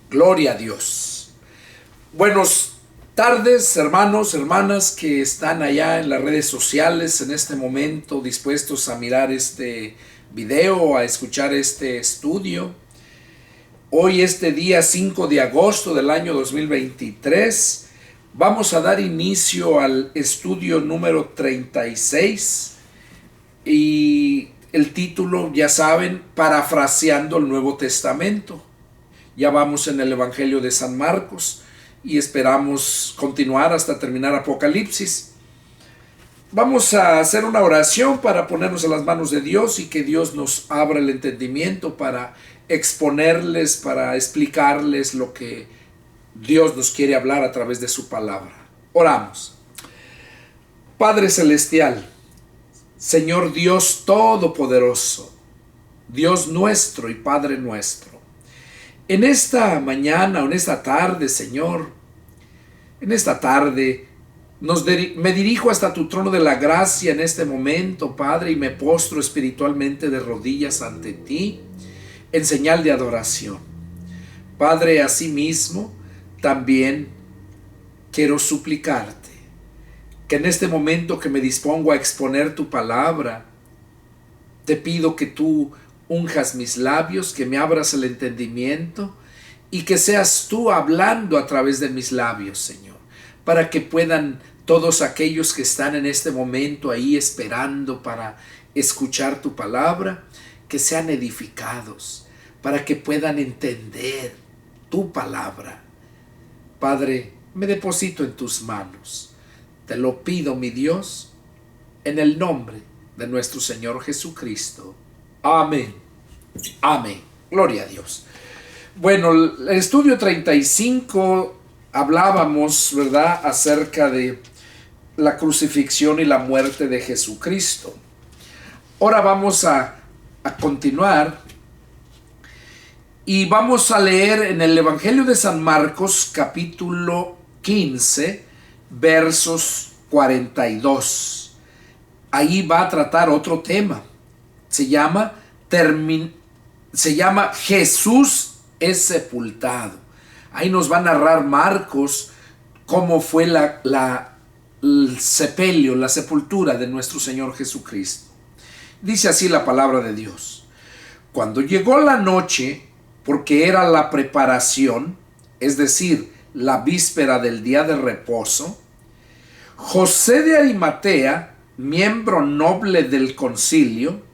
Gloria a Dios. Buenas tardes, hermanos, hermanas que están allá en las redes sociales en este momento dispuestos a mirar este video, a escuchar este estudio. Hoy, este día 5 de agosto del año 2023, vamos a dar inicio al estudio número 36 y el título, ya saben, parafraseando el Nuevo Testamento. Ya vamos en el Evangelio de San Marcos y esperamos continuar hasta terminar Apocalipsis. Vamos a hacer una oración para ponernos a las manos de Dios y que Dios nos abra el entendimiento para exponerles, para explicarles lo que Dios nos quiere hablar a través de su palabra. Oramos. Padre Celestial, Señor Dios Todopoderoso, Dios nuestro y Padre nuestro, en esta mañana o en esta tarde, Señor, en esta tarde me dirijo hasta tu trono de la gracia en este momento, Padre, y me postro espiritualmente de rodillas ante ti en señal de adoración. Padre, asimismo, también quiero suplicarte que en este momento que me dispongo a exponer tu palabra, te pido que tú unjas mis labios, que me abras el entendimiento y que seas tú hablando a través de mis labios, Señor, para que puedan todos aquellos que están en este momento ahí esperando para escuchar tu palabra, que sean edificados, para que puedan entender tu palabra. Padre, me deposito en tus manos. Te lo pido, mi Dios, en el nombre de nuestro Señor Jesucristo. Amén. Amén. Gloria a Dios. Bueno, el estudio 35 hablábamos, ¿verdad?, acerca de la crucifixión y la muerte de Jesucristo. Ahora vamos a continuar y vamos a leer en el Evangelio de San Marcos, capítulo 15, versos 42. Ahí va a tratar otro tema. Se llama Jesús es sepultado. Ahí nos va a narrar Marcos cómo fue el sepelio, la sepultura de nuestro Señor Jesucristo. Dice así la palabra de Dios. Cuando llegó la noche, porque era la preparación, es decir, la víspera del día de reposo, José de Arimatea, miembro noble del concilio,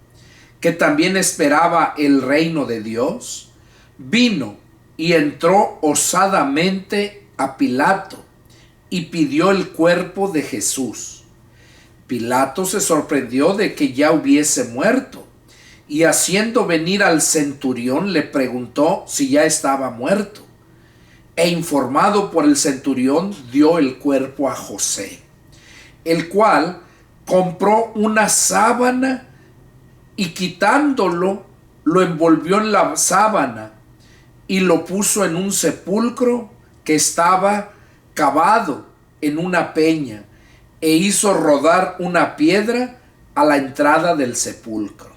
que también esperaba el reino de Dios, vino y entró osadamente a Pilato y pidió el cuerpo de Jesús. Pilato se sorprendió de que ya hubiese muerto y haciendo venir al centurión le preguntó si ya estaba muerto. E informado por el centurión dio el cuerpo a José, el cual compró una sábana y quitándolo, lo envolvió en la sábana y lo puso en un sepulcro que estaba cavado en una peña e hizo rodar una piedra a la entrada del sepulcro.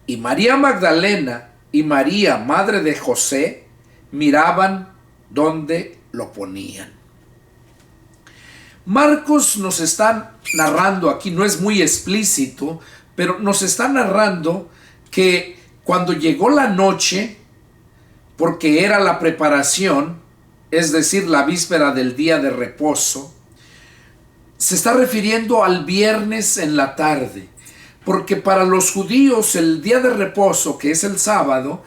Y María Magdalena y María, madre de José, miraban dónde lo ponían. Marcos nos está narrando aquí, no es muy explícito, pero nos está narrando que cuando llegó la noche, porque era la preparación, es decir, la víspera del día de reposo, se está refiriendo al viernes en la tarde, porque para los judíos el día de reposo, que es el sábado,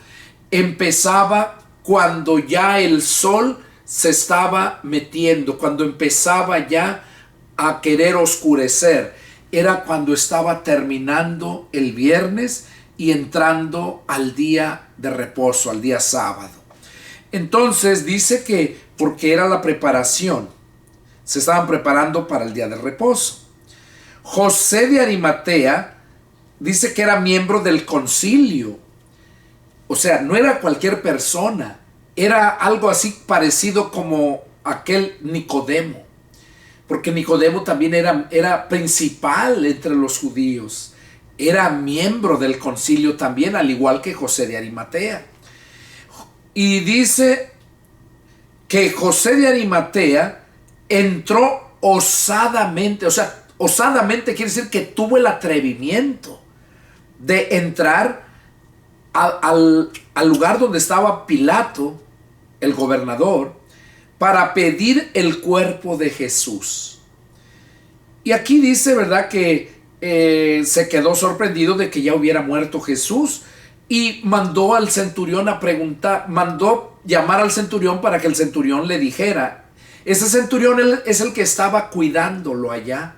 empezaba cuando ya el sol se estaba metiendo, cuando empezaba ya a querer oscurecer. Era cuando estaba terminando el viernes y entrando al día de reposo, al día sábado. Entonces dice que porque era la preparación, se estaban preparando para el día de reposo. José de Arimatea dice que era miembro del concilio. O sea, no era cualquier persona, era algo así parecido como aquel Nicodemo. Porque Nicodemo también era principal entre los judíos. Era miembro del concilio también, al igual que José de Arimatea. Y dice que José de Arimatea entró osadamente, o sea, osadamente quiere decir que tuvo el atrevimiento de entrar al lugar donde estaba Pilato, el gobernador, para pedir el cuerpo de Jesús. Y aquí dice, ¿verdad?, que se quedó sorprendido de que ya hubiera muerto Jesús y mandó al centurión a preguntar, mandó llamar al centurión para que el centurión le dijera. Ese centurión es el que estaba cuidándolo allá.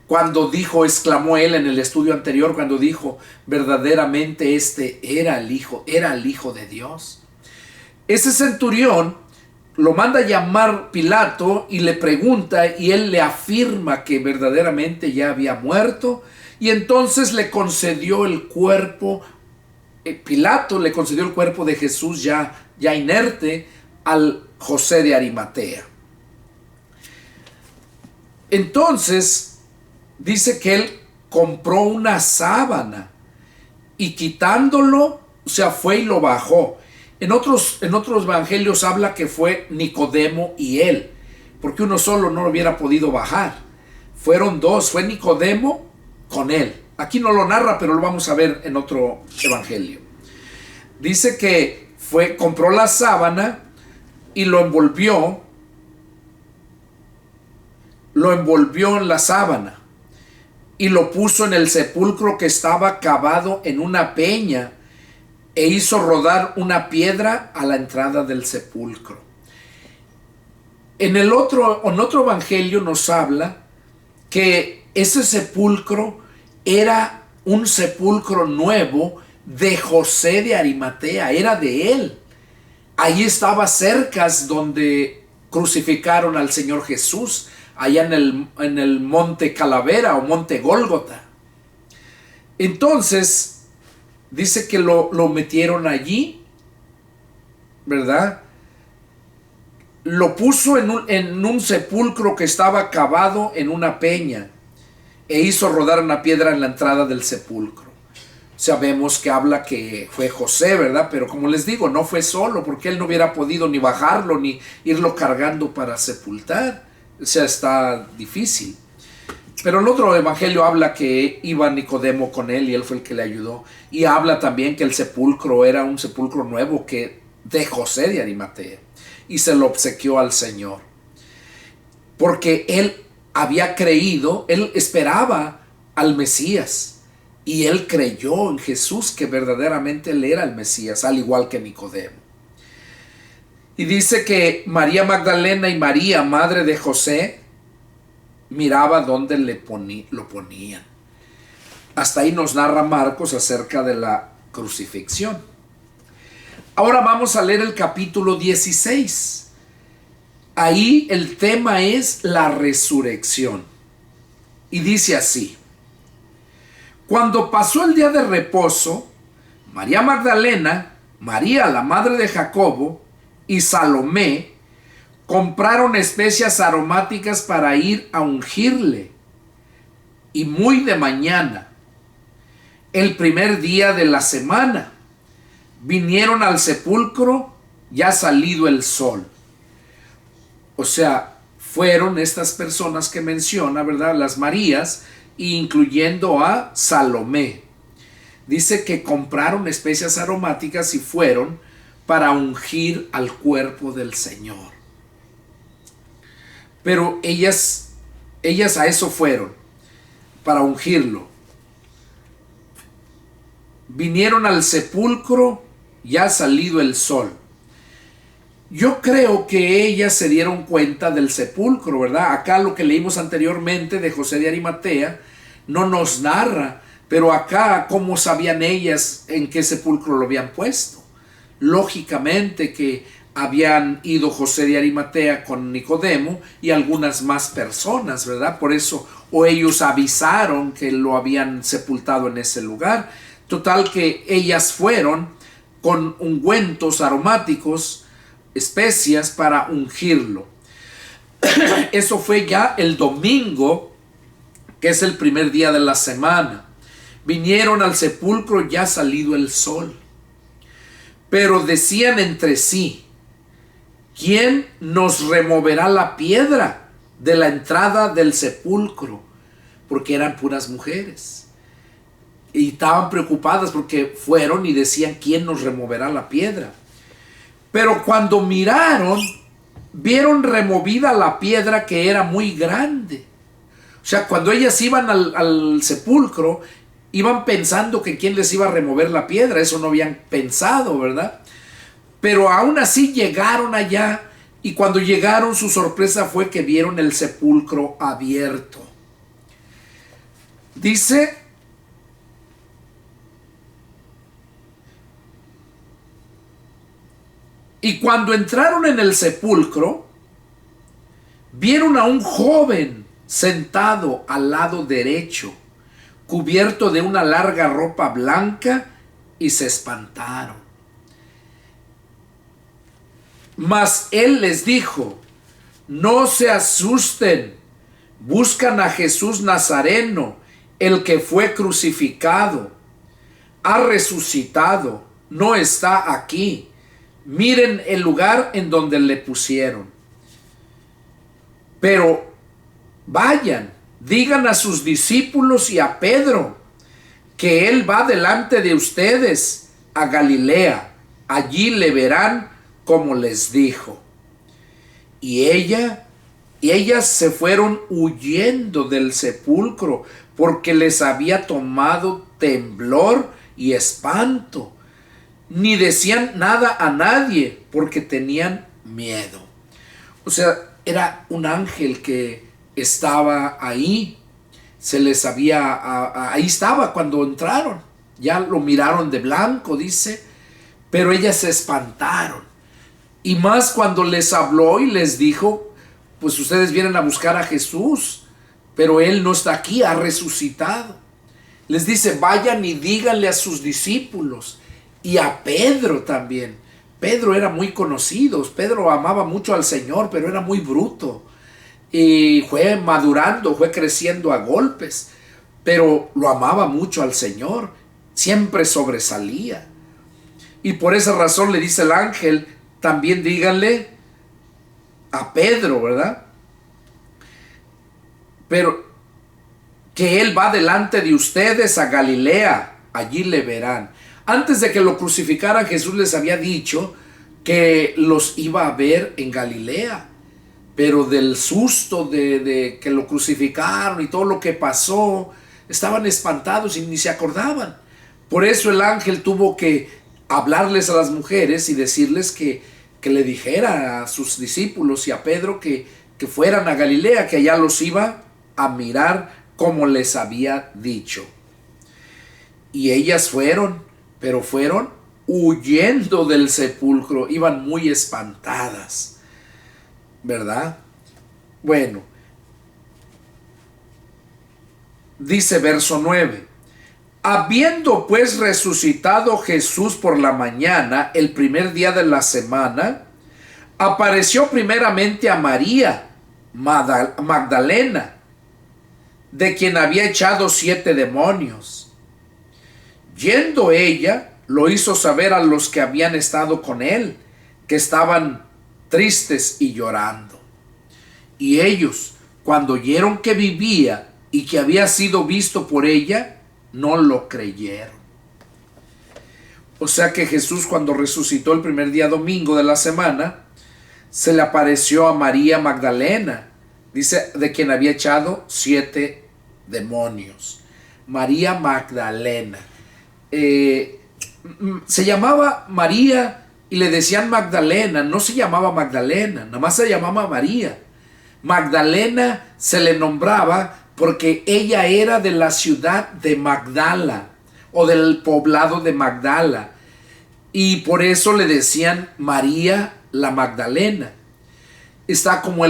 Cuando dijo, exclamó él en el estudio anterior, cuando dijo, verdaderamente este era el Hijo de Dios. Ese centurión lo manda a llamar Pilato y le pregunta, y él le afirma que verdaderamente ya había muerto, y entonces le concedió el cuerpo, Pilato le concedió el cuerpo de Jesús ya inerte al José de Arimatea. Entonces dice que él compró una sábana y quitándolo, o sea, fue y lo bajó. En otros evangelios habla que fue Nicodemo y él, porque uno solo no lo hubiera podido bajar. Fueron dos, fue Nicodemo con él. Aquí no lo narra, pero lo vamos a ver en otro evangelio. Dice que compró la sábana y lo envolvió en la sábana y lo puso en el sepulcro que estaba cavado en una peña, e hizo rodar una piedra a la entrada del sepulcro. En otro evangelio nos habla que ese sepulcro era un sepulcro nuevo de José de Arimatea, era de él. Ahí estaba cerca donde crucificaron al Señor Jesús, allá en el monte Calavera o monte Gólgota. Entonces dice que lo metieron allí, ¿verdad? Lo puso en un sepulcro que estaba cavado en una peña, e hizo rodar una piedra en la entrada del sepulcro. Sabemos que habla que fue José, ¿verdad? Pero como les digo, no fue solo, porque él no hubiera podido ni bajarlo, ni irlo cargando para sepultar. O sea, está difícil. Pero el otro evangelio habla que iba Nicodemo con él y él fue el que le ayudó. Y habla también que el sepulcro era un sepulcro nuevo de José de Arimatea. Y se lo obsequió al Señor. Porque él había creído, él esperaba al Mesías. Y él creyó en Jesús, que verdaderamente él era el Mesías, al igual que Nicodemo. Y dice que María Magdalena y María, madre de José, miraba dónde lo ponían. Hasta ahí nos narra Marcos acerca de la crucifixión. Ahora vamos a leer el capítulo 16. Ahí el tema es la resurrección. Y dice así: cuando pasó el día de reposo, María Magdalena, María la madre de Jacobo y Salomé compraron especias aromáticas para ir a ungirle. Y muy de mañana, el primer día de la semana, vinieron al sepulcro ya salido el sol. O sea, fueron estas personas que menciona, ¿verdad?, las Marías, incluyendo a Salomé. Dice que compraron especias aromáticas y fueron para ungir al cuerpo del Señor. Pero ellas a eso fueron, para ungirlo. Vinieron al sepulcro ya salido el sol. Yo creo que ellas se dieron cuenta del sepulcro, ¿verdad? Acá lo que leímos anteriormente de José de Arimatea no nos narra, pero acá cómo sabían ellas en qué sepulcro lo habían puesto. Lógicamente que habían ido José de Arimatea con Nicodemo y algunas más personas, ¿verdad? Por eso, o ellos avisaron que lo habían sepultado en ese lugar. Total que ellas fueron con ungüentos aromáticos, especias para ungirlo. Eso fue ya el domingo, que es el primer día de la semana. Vinieron al sepulcro ya salido el sol. Pero decían entre sí: ¿quién nos removerá la piedra de la entrada del sepulcro? Porque eran puras mujeres. Y estaban preocupadas porque fueron y decían, ¿quién nos removerá la piedra? Pero cuando miraron, vieron removida la piedra, que era muy grande. O sea, cuando ellas iban al sepulcro, iban pensando que quién les iba a remover la piedra. Eso no habían pensado, ¿verdad? Pero aún así llegaron allá, y cuando llegaron, su sorpresa fue que vieron el sepulcro abierto. Dice: y cuando entraron en el sepulcro, vieron a un joven sentado al lado derecho, cubierto de una larga ropa blanca, y se espantaron. Mas él les dijo: no se asusten, buscan a Jesús Nazareno, el que fue crucificado. Ha resucitado, no está aquí. Miren el lugar en donde le pusieron. Pero vayan, digan a sus discípulos y a Pedro que él va delante de ustedes a Galilea. Allí le verán como les dijo. Y ellas se fueron huyendo del sepulcro, porque les había tomado temblor y espanto. Ni decían nada a nadie, porque tenían miedo. O sea, era un ángel que estaba ahí. Se les había, ahí estaba cuando entraron. Ya lo miraron de blanco, dice, pero ellas se espantaron. Y más cuando les habló y les dijo: pues ustedes vienen a buscar a Jesús, pero él no está aquí, ha resucitado. Les dice: vayan y díganle a sus discípulos. Y a Pedro también. Pedro era muy conocido. Pedro amaba mucho al Señor, pero era muy bruto. Y fue madurando, fue creciendo a golpes. Pero lo amaba mucho al Señor. Siempre sobresalía. Y por esa razón le dice el ángel: también díganle a Pedro, ¿verdad? Pero que él va delante de ustedes a Galilea. Allí le verán. Antes de que lo crucificaran, Jesús les había dicho que los iba a ver en Galilea. Pero del susto de que lo crucificaron y todo lo que pasó, estaban espantados y ni se acordaban. Por eso el ángel tuvo que hablarles a las mujeres y decirles que le dijera a sus discípulos y a Pedro que fueran a Galilea, que allá los iba a mirar como les había dicho. Y ellas fueron. Pero fueron huyendo del sepulcro, iban muy espantadas, ¿verdad? Bueno, dice verso 9: habiendo pues resucitado Jesús por la mañana, el primer día de la semana, apareció primeramente a María Magdalena, de quien había echado 7 demonios. Yendo ella, lo hizo saber a los que habían estado con él, que estaban tristes y llorando. Y ellos, cuando oyeron que vivía y que había sido visto por ella, no lo creyeron. O sea que Jesús, cuando resucitó el primer día domingo de la semana, se le apareció a María Magdalena, dice, de quien había echado 7 demonios. María Magdalena. Se llamaba María y le decían Magdalena. No se llamaba Magdalena, nada más se llamaba María. Magdalena se le nombraba porque ella era de la ciudad de Magdala, o del poblado de Magdala, y por eso le decían María la Magdalena. Está como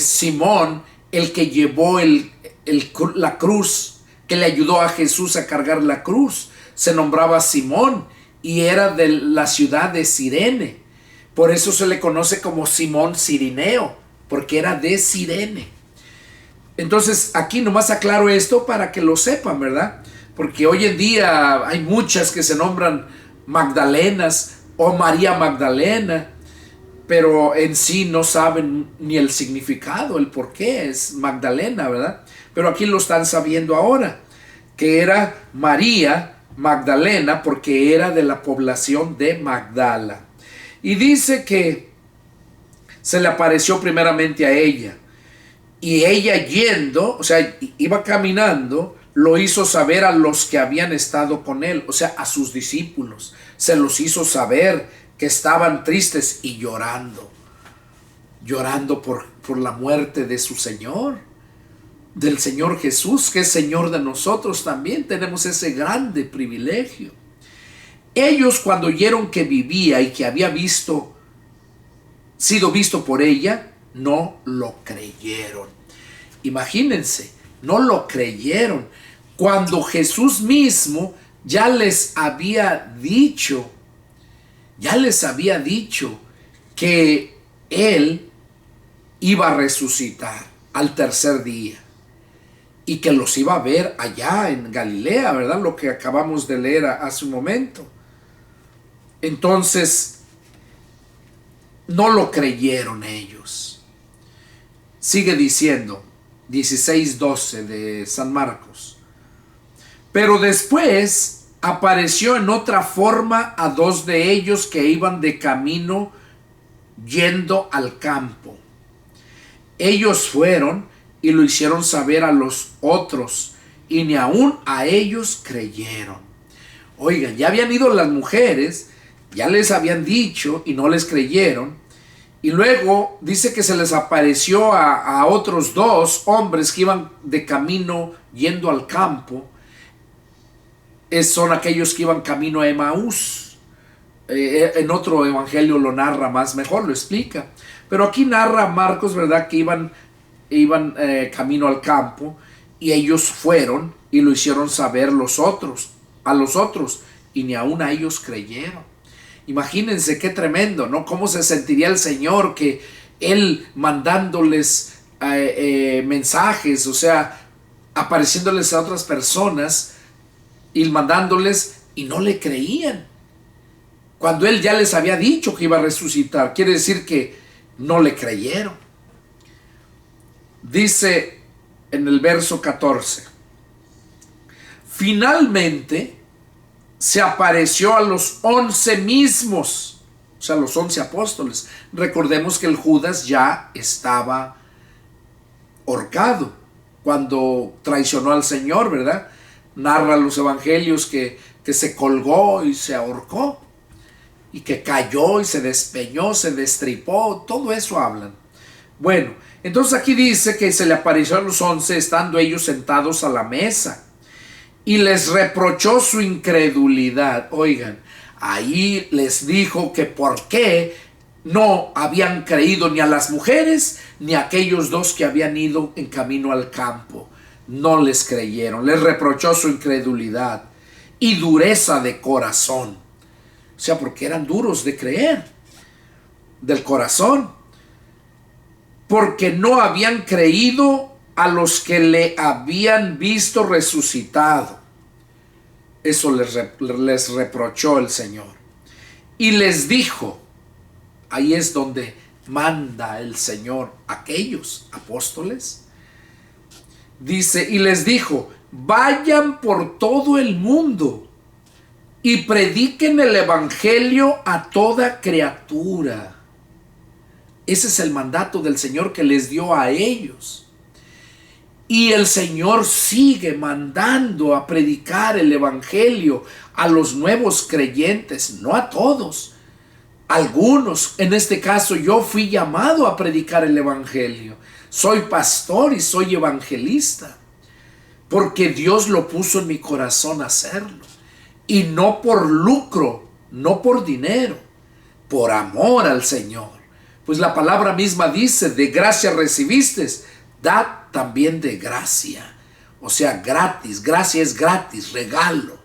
Simón, el que llevó la cruz, que le ayudó a Jesús a cargar la cruz. Se nombraba Simón y era de la ciudad de Cirene. Por eso se le conoce como Simón Cirineo, porque era de Cirene. Entonces aquí nomás aclaro esto para que lo sepan, ¿verdad? Porque hoy en día hay muchas que se nombran Magdalenas o María Magdalena. pero en sí no saben ni el significado, el por qué es Magdalena, ¿verdad? Pero aquí lo están sabiendo ahora, que era María Magdalena, porque era de la población de Magdala. Y dice que se le apareció primeramente a ella, y ella yendo, o sea, iba caminando, lo hizo saber a los que habían estado con él, o sea, a sus discípulos. Se los hizo saber que estaban tristes y llorando por la muerte de su Señor, del Señor Jesús, que es Señor de nosotros también. Tenemos ese grande privilegio. Ellos, cuando oyeron que vivía y que había sido visto por ella, no lo creyeron. Imagínense, no lo creyeron cuando Jesús mismo ya les había dicho que Él iba a resucitar al tercer día y que los iba a ver allá en Galilea, ¿verdad? Lo que acabamos de leer hace un momento. Entonces, no lo creyeron ellos. Sigue diciendo, 16:12 de San Marcos. Pero después apareció en otra forma a dos de ellos que iban de camino yendo al campo. Ellos fueron y lo hicieron saber a los otros, y ni aun a ellos creyeron. Oigan, ya habían ido las mujeres, ya les habían dicho y no les creyeron. Y luego dice que se les apareció a otros dos hombres que iban de camino yendo al campo. Son aquellos que iban camino a Emaús. En otro evangelio lo narra más, mejor lo explica. Pero aquí narra Marcos, ¿verdad? Que iban camino al campo, y ellos fueron y lo hicieron saber a los otros, y ni aun a ellos creyeron. Imagínense qué tremendo, ¿no? Cómo se sentiría el Señor que Él mandándoles mensajes, o sea, apareciéndoles a otras personas y mandándoles, y no le creían. Cuando Él ya les había dicho que iba a resucitar, quiere decir que no le creyeron. Dice en el verso 14, finalmente se apareció a los 11 mismos, o sea, los 11 apóstoles. Recordemos que el Judas ya estaba ahorcado cuando traicionó al Señor, ¿verdad? Narra los evangelios que se colgó y se ahorcó, y que cayó y se despeñó, se destripó, todo eso hablan. Bueno, entonces aquí dice que se le apareció a los 11 estando ellos sentados a la mesa, y les reprochó su incredulidad. Oigan, ahí les dijo que por qué no habían creído ni a las mujeres ni a aquellos dos que habían ido en camino al campo. No les creyeron. Les reprochó su incredulidad y dureza de corazón. O sea, porque eran duros de creer, del corazón, porque no habían creído a los que le habían visto resucitado. Eso les reprochó el Señor. Y les dijo, ahí es donde manda el Señor a aquellos apóstoles. Dice, y les dijo, vayan por todo el mundo y prediquen el evangelio a toda criatura. Ese es el mandato del Señor que les dio a ellos. Y el Señor sigue mandando a predicar el evangelio a los nuevos creyentes, no a todos. Algunos, en este caso yo fui llamado a predicar el evangelio. Soy pastor y soy evangelista, porque Dios lo puso en mi corazón hacerlo. Y no por lucro, no por dinero, por amor al Señor. Pues la palabra misma dice, de gracia recibiste, dad también de gracia. O sea, gratis, gracia es gratis, regalo.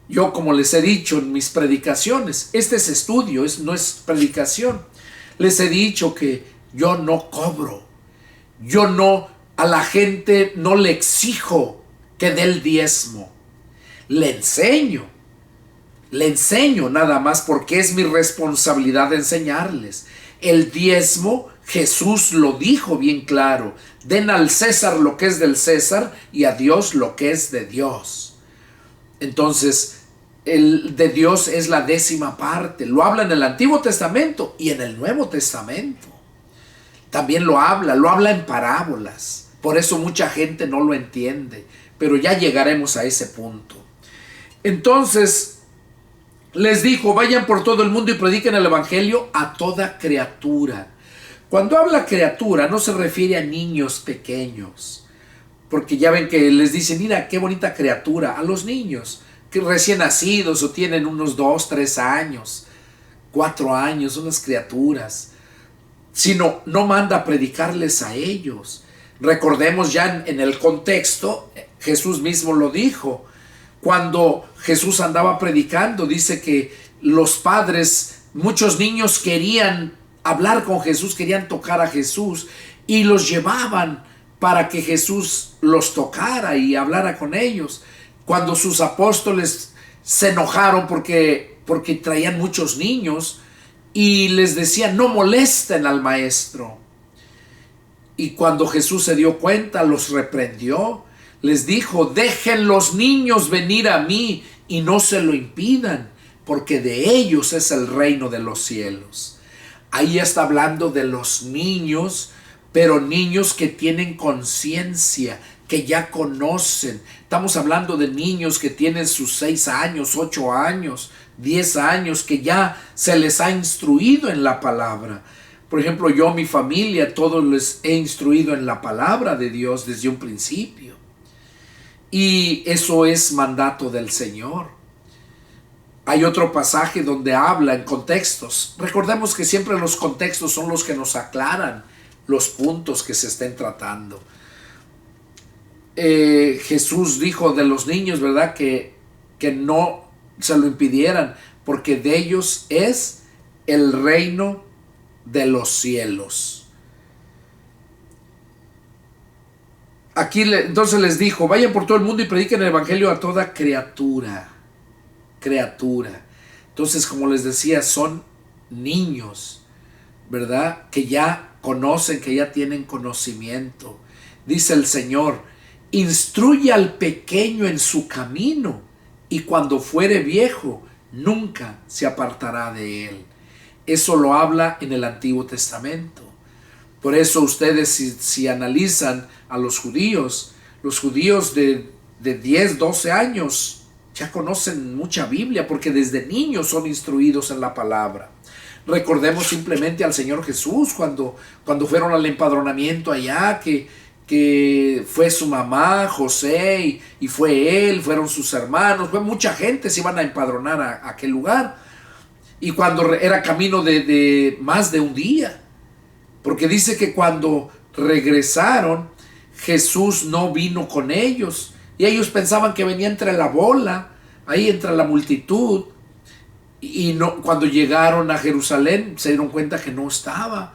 Yo, como les he dicho en mis predicaciones, este es estudio, no es predicación. Les he dicho que yo no cobro. Yo no, a la gente no le exijo que dé el diezmo. Le enseño. Le enseño nada más porque es mi responsabilidad enseñarles. El diezmo, Jesús lo dijo bien claro: den al César lo que es del César y a Dios lo que es de Dios. Entonces, el de Dios es la 10ª parte. Lo habla en el Antiguo Testamento y en el Nuevo Testamento. También lo habla en parábolas. Por eso mucha gente no lo entiende, pero ya llegaremos a ese punto. Entonces les dijo: vayan por todo el mundo y prediquen el evangelio a toda criatura. Cuando habla criatura no se refiere a niños pequeños, porque ya ven que les dicen: mira qué bonita criatura, a los niños que recién nacidos o tienen unos 2, 3 años, 4 años, unas criaturas. Sino no manda a predicarles a ellos. Recordemos ya en el contexto, Jesús mismo lo dijo. Cuando Jesús andaba predicando, dice que los padres, muchos niños querían hablar con Jesús, querían tocar a Jesús y los llevaban para que Jesús los tocara y hablara con ellos. Cuando sus apóstoles se enojaron porque traían muchos niños y les decían: no molesten al maestro. Y cuando Jesús se dio cuenta, los reprendió. Les dijo: dejen los niños venir a mí y no se lo impidan, porque de ellos es el reino de los cielos. Ahí está hablando de los niños, pero niños que tienen conciencia, que ya conocen. Estamos hablando de niños que tienen sus 6 años, 8 años, 10 años, que ya se les ha instruido en la palabra. Por ejemplo, yo, mi familia, todos les he instruido en la palabra de Dios desde un principio. Y eso es mandato del Señor. Hay otro pasaje donde habla en contextos. Recordemos que siempre los contextos son los que nos aclaran los puntos que se estén tratando. Jesús dijo de los niños, ¿verdad? Que no se lo impidieran, porque de ellos es el reino de los cielos. Aquí entonces les dijo: vayan por todo el mundo y prediquen el evangelio a toda criatura. Entonces, como les decía, son niños, ¿verdad? Que ya conocen, que ya tienen conocimiento. Dice el Señor: instruye al pequeño en su camino, y cuando fuere viejo, nunca se apartará de él. Eso lo habla en el Antiguo Testamento. Por eso ustedes, si analizan a los judíos de 10, 12 años ya conocen mucha Biblia, porque desde niños son instruidos en la palabra. Recordemos simplemente al Señor Jesús cuando fueron al empadronamiento allá, que fue su mamá, José, y fue él, fueron sus hermanos, fue mucha gente, se iban a empadronar a aquel lugar. Y cuando era camino de más de un día, porque dice que cuando regresaron, Jesús no vino con ellos, y ellos pensaban que venía entre la bola, ahí entre la multitud, y no, cuando llegaron a Jerusalén se dieron cuenta que no estaba,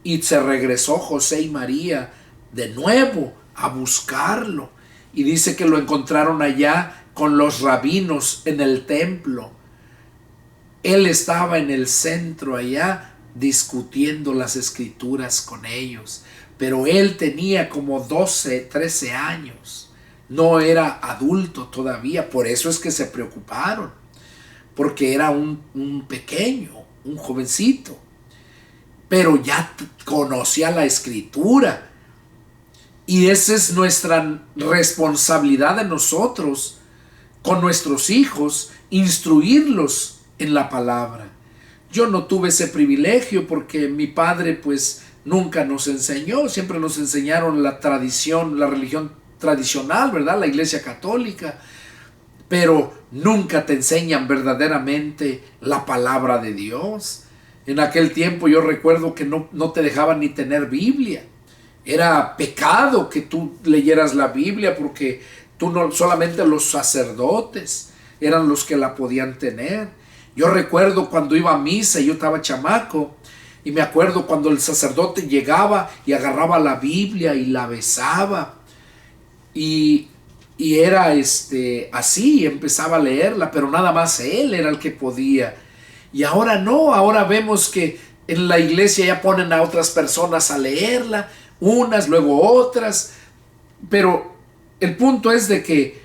y se regresó José y María de nuevo a buscarlo, y dice que lo encontraron allá con los rabinos en el templo. Él estaba en el centro allá discutiendo las escrituras con ellos, pero él tenía como 12, 13 años, no era adulto todavía. Por eso es que se preocuparon, porque era un pequeño, un jovencito, pero ya conocía la escritura. Y esa es nuestra responsabilidad de nosotros con nuestros hijos, instruirlos en la palabra. Yo no tuve ese privilegio porque mi padre pues nunca nos enseñó, siempre nos enseñaron la tradición, la religión tradicional, ¿verdad? La iglesia católica, pero nunca te enseñan verdaderamente la palabra de Dios. En aquel tiempo yo recuerdo que no te dejaban ni tener Biblia. Era pecado que tú leyeras la Biblia, porque tú no, solamente los sacerdotes eran los que la podían tener. Yo recuerdo cuando iba a misa, yo estaba chamaco, y me acuerdo cuando el sacerdote llegaba y agarraba la Biblia y la besaba, y Y era así, empezaba a leerla, pero nada más él era el que podía. Y ahora no, ahora vemos que en la iglesia ya ponen a otras personas a leerla, unas, luego otras. Pero el punto es de que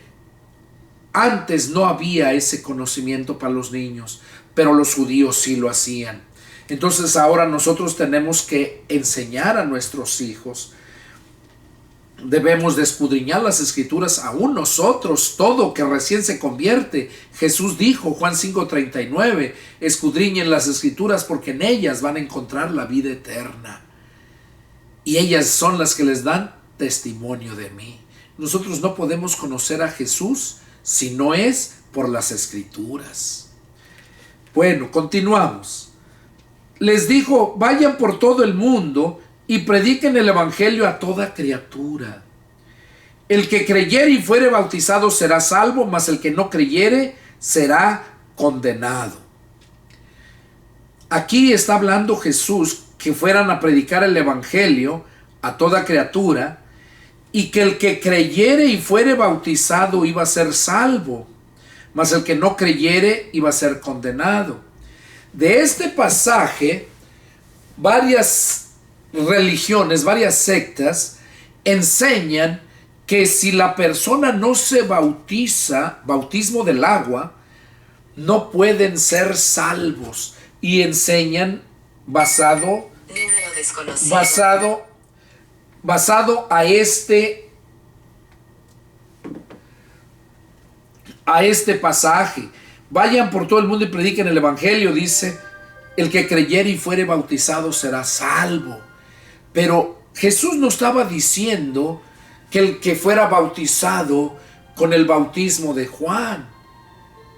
antes no había ese conocimiento para los niños, pero los judíos sí lo hacían. Entonces ahora nosotros tenemos que enseñar a nuestros hijos. Debemos de escudriñar las escrituras aún nosotros, todo que recién se convierte. Jesús dijo, Juan 5:39, escudriñen las escrituras porque en ellas van a encontrar la vida eterna. Y ellas son las que les dan testimonio de mí. Nosotros no podemos conocer a Jesús si no es por las escrituras. Bueno, continuamos. Les dijo, vayan por todo el mundo y prediquen el evangelio a toda criatura. El que creyere y fuere bautizado será salvo, mas el que no creyere será condenado. Aquí está hablando Jesús que fueran a predicar el evangelio a toda criatura y que el que creyere y fuere bautizado iba a ser salvo, mas el que no creyere iba a ser condenado. De este pasaje, varias religiones, varias sectas enseñan que si la persona no se bautiza, bautismo del agua, no pueden ser salvos, y enseñan basado a este pasaje. Vayan por todo el mundo y prediquen el evangelio, dice, el que creyere y fuere bautizado será salvo. Pero Jesús no estaba diciendo que el que fuera bautizado con el bautismo de Juan,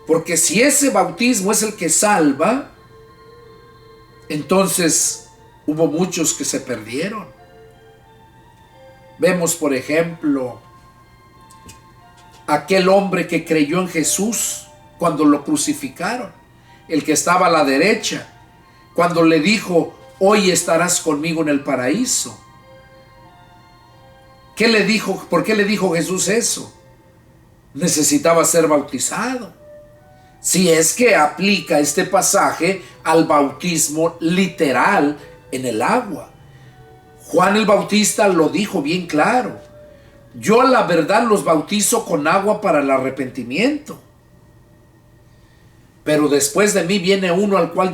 porque si ese bautismo es el que salva, entonces hubo muchos que se perdieron. Vemos, por ejemplo, aquel hombre que creyó en Jesús cuando lo crucificaron, el que estaba a la derecha, cuando le dijo, hoy estarás conmigo en el paraíso. ¿Qué le dijo? ¿Por qué le dijo Jesús eso? Necesitaba ser bautizado. Si es que aplica este pasaje al bautismo literal en el agua. Juan el Bautista lo dijo bien claro. Yo a la verdad los bautizo con agua para el arrepentimiento. Pero después de mí viene uno al cual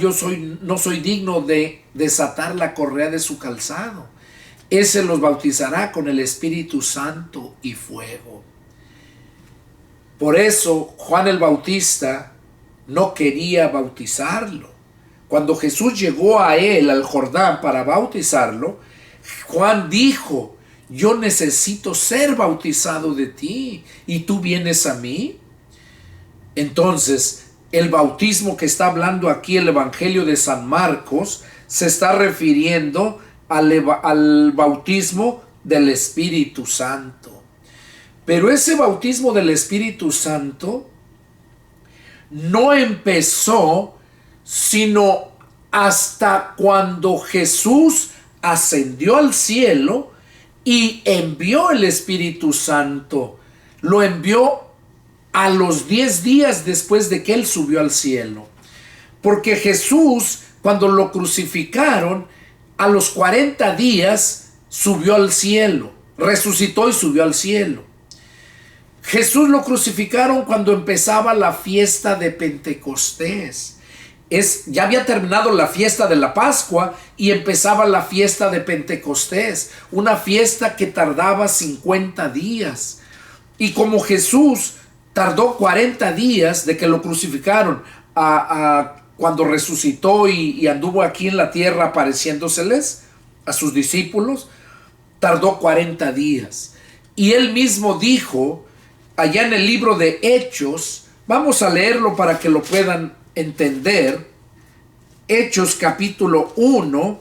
no soy digno de desatar la correa de su calzado. Ese los bautizará con el Espíritu Santo y fuego. Por eso Juan el Bautista no quería bautizarlo. Cuando Jesús llegó a él, al Jordán, para bautizarlo, Juan dijo, yo necesito ser bautizado de ti, ¿y tú vienes a mí? Entonces, el bautismo que está hablando aquí el Evangelio de San Marcos se está refiriendo al bautismo del Espíritu Santo. Pero ese bautismo del Espíritu Santo no empezó sino hasta cuando Jesús ascendió al cielo y envió el Espíritu Santo. Lo envió a los 10 días después de que él subió al cielo. Porque Jesús, cuando lo crucificaron, a los 40 días subió al cielo, resucitó y subió al cielo. Jesús lo crucificaron cuando empezaba la fiesta de Pentecostés. Ya había terminado la fiesta de la Pascua y empezaba la fiesta de Pentecostés, una fiesta que tardaba 50 días. Y como Jesús tardó 40 días de que lo crucificaron cuando resucitó y anduvo aquí en la tierra apareciéndoseles a sus discípulos, tardó 40 días. Y él mismo dijo, allá en el libro de Hechos, vamos a leerlo para que lo puedan entender. Hechos capítulo 1,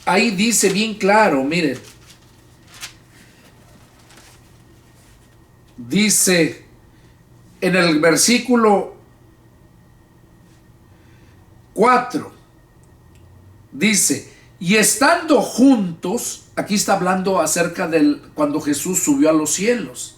ahí dice bien claro, miren. Dice en el versículo 4, dice, y estando juntos, aquí está hablando acerca del cuando Jesús subió a los cielos,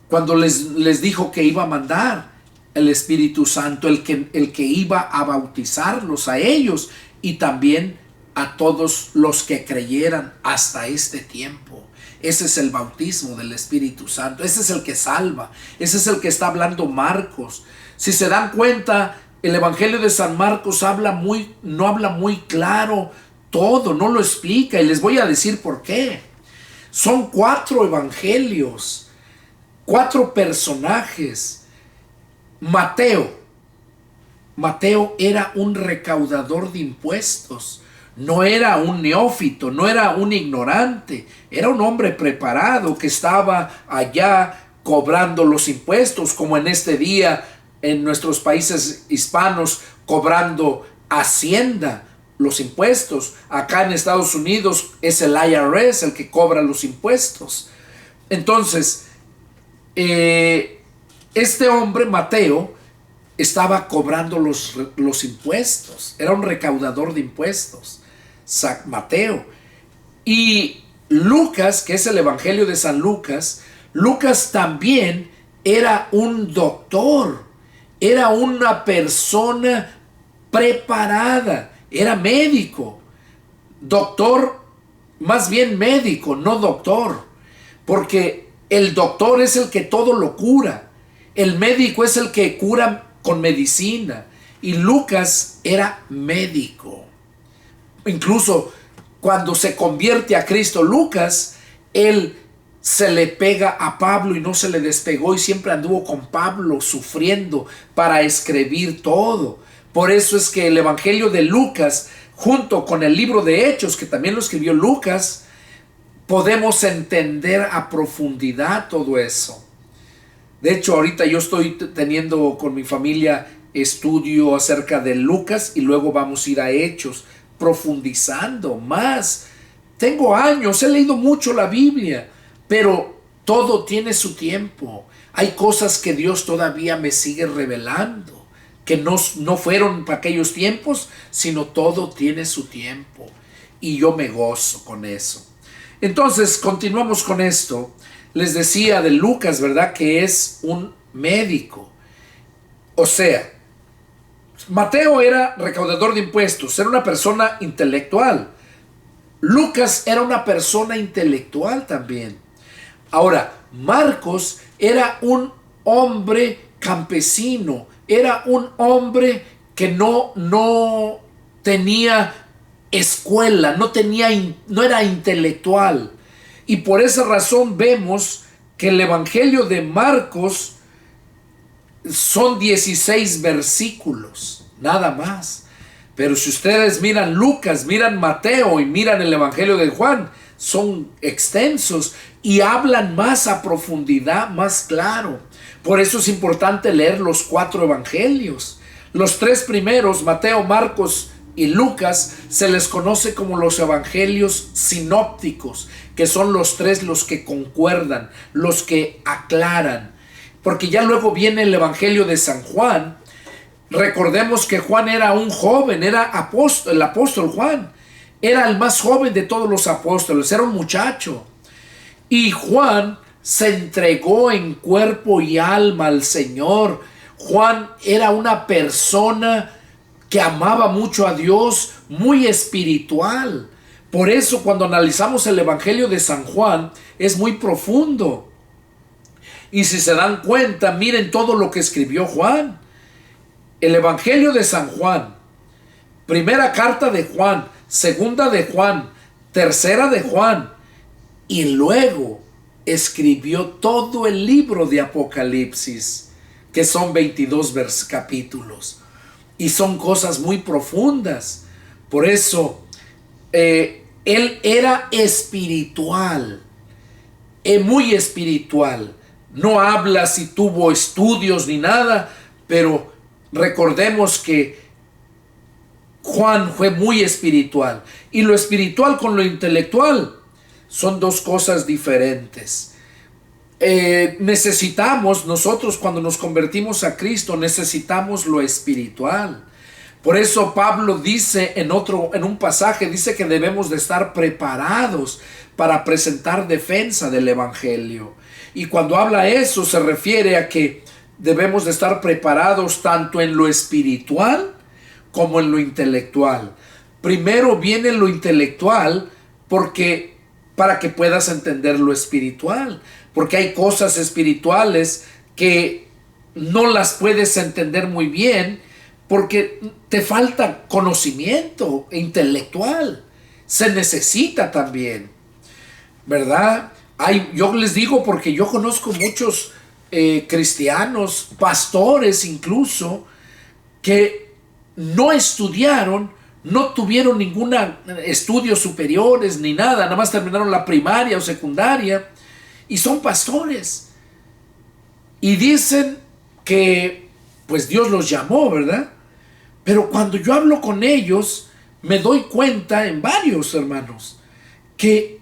cuando les dijo que iba a mandar el Espíritu Santo, el que iba a bautizarlos a ellos y también a todos los que creyeran hasta este tiempo. Ese es el bautismo del Espíritu Santo. Ese es el que salva. Ese es el que está hablando Marcos. Si se dan cuenta, el Evangelio de San Marcos no habla muy claro todo, no lo explica, y les voy a decir por qué. Son 4 evangelios, 4 personajes. Mateo era un recaudador de impuestos. No era un neófito, no era un ignorante, era un hombre preparado que estaba allá cobrando los impuestos, como en este día en nuestros países hispanos, cobrando Hacienda, los impuestos. Acá en Estados Unidos es el IRS el que cobra los impuestos. Entonces, este hombre, Mateo, estaba cobrando los impuestos, era un recaudador de impuestos. Mateo. Y Lucas, que es el Evangelio de San Lucas, Lucas también era un doctor, era una persona preparada, era médico, doctor, más bien médico, no doctor, porque el doctor es el que todo lo cura, el médico es el que cura con medicina, y Lucas era médico. Incluso cuando se convierte a Cristo Lucas, él se le pega a Pablo y no se le despegó, y siempre anduvo con Pablo sufriendo para escribir todo. Por eso es que el Evangelio de Lucas, junto con el libro de Hechos, que también lo escribió Lucas, podemos entender a profundidad todo eso. De hecho, ahorita yo estoy teniendo con mi familia estudio acerca de Lucas, y luego vamos a ir a Hechos, profundizando más. Tengo años, he leído mucho la Biblia, pero todo tiene su tiempo. Hay cosas que Dios todavía me sigue revelando, que no fueron para aquellos tiempos, sino todo tiene su tiempo, y yo me gozo con eso. Entonces, continuamos con esto. Les decía de Lucas, ¿verdad?, que es un médico. O sea, Mateo era recaudador de impuestos, era una persona intelectual. Lucas era una persona intelectual también. Ahora, Marcos era un hombre campesino, era un hombre que no tenía escuela, no era intelectual. Y por esa razón vemos que el Evangelio de Marcos son 16 versículos, nada más. Pero si ustedes miran Lucas, miran Mateo y miran el Evangelio de Juan, son extensos y hablan más a profundidad, más claro. Por eso es importante leer los 4 evangelios. Los 3 primeros, Mateo, Marcos y Lucas, se les conoce como los evangelios sinópticos, que son los 3 los que concuerdan, los que aclaran. Porque ya luego viene el Evangelio de San Juan. Recordemos que Juan era un joven, era el apóstol Juan. Era el más joven de todos los apóstoles, era un muchacho. Y Juan se entregó en cuerpo y alma al Señor. Juan era una persona que amaba mucho a Dios, muy espiritual. Por eso cuando analizamos el Evangelio de San Juan, es muy profundo. Y si se dan cuenta, miren todo lo que escribió Juan. El Evangelio de San Juan, primera carta de Juan, segunda de Juan, tercera de Juan, y luego escribió todo el libro de Apocalipsis, que son 22 capítulos, y son cosas muy profundas. Por eso él era espiritual, muy espiritual. No habla si tuvo estudios ni nada, pero recordemos que Juan fue muy espiritual. Y lo espiritual con lo intelectual son 2 cosas diferentes. Nosotros cuando nos convertimos a Cristo, necesitamos lo espiritual. Por eso Pablo dice en un pasaje, dice que debemos de estar preparados para presentar defensa del Evangelio. Y cuando habla eso se refiere a que debemos de estar preparados tanto en lo espiritual como en lo intelectual. Primero viene lo intelectual para que puedas entender lo espiritual, porque hay cosas espirituales que no las puedes entender muy bien porque te falta conocimiento intelectual. Se necesita también, ¿verdad? Yo les digo porque yo conozco muchos cristianos, pastores incluso, que no estudiaron, no tuvieron ningún estudios superiores ni nada más terminaron la primaria o secundaria y son pastores. Y dicen que pues Dios los llamó, ¿verdad? Pero cuando yo hablo con ellos, me doy cuenta en varios hermanos que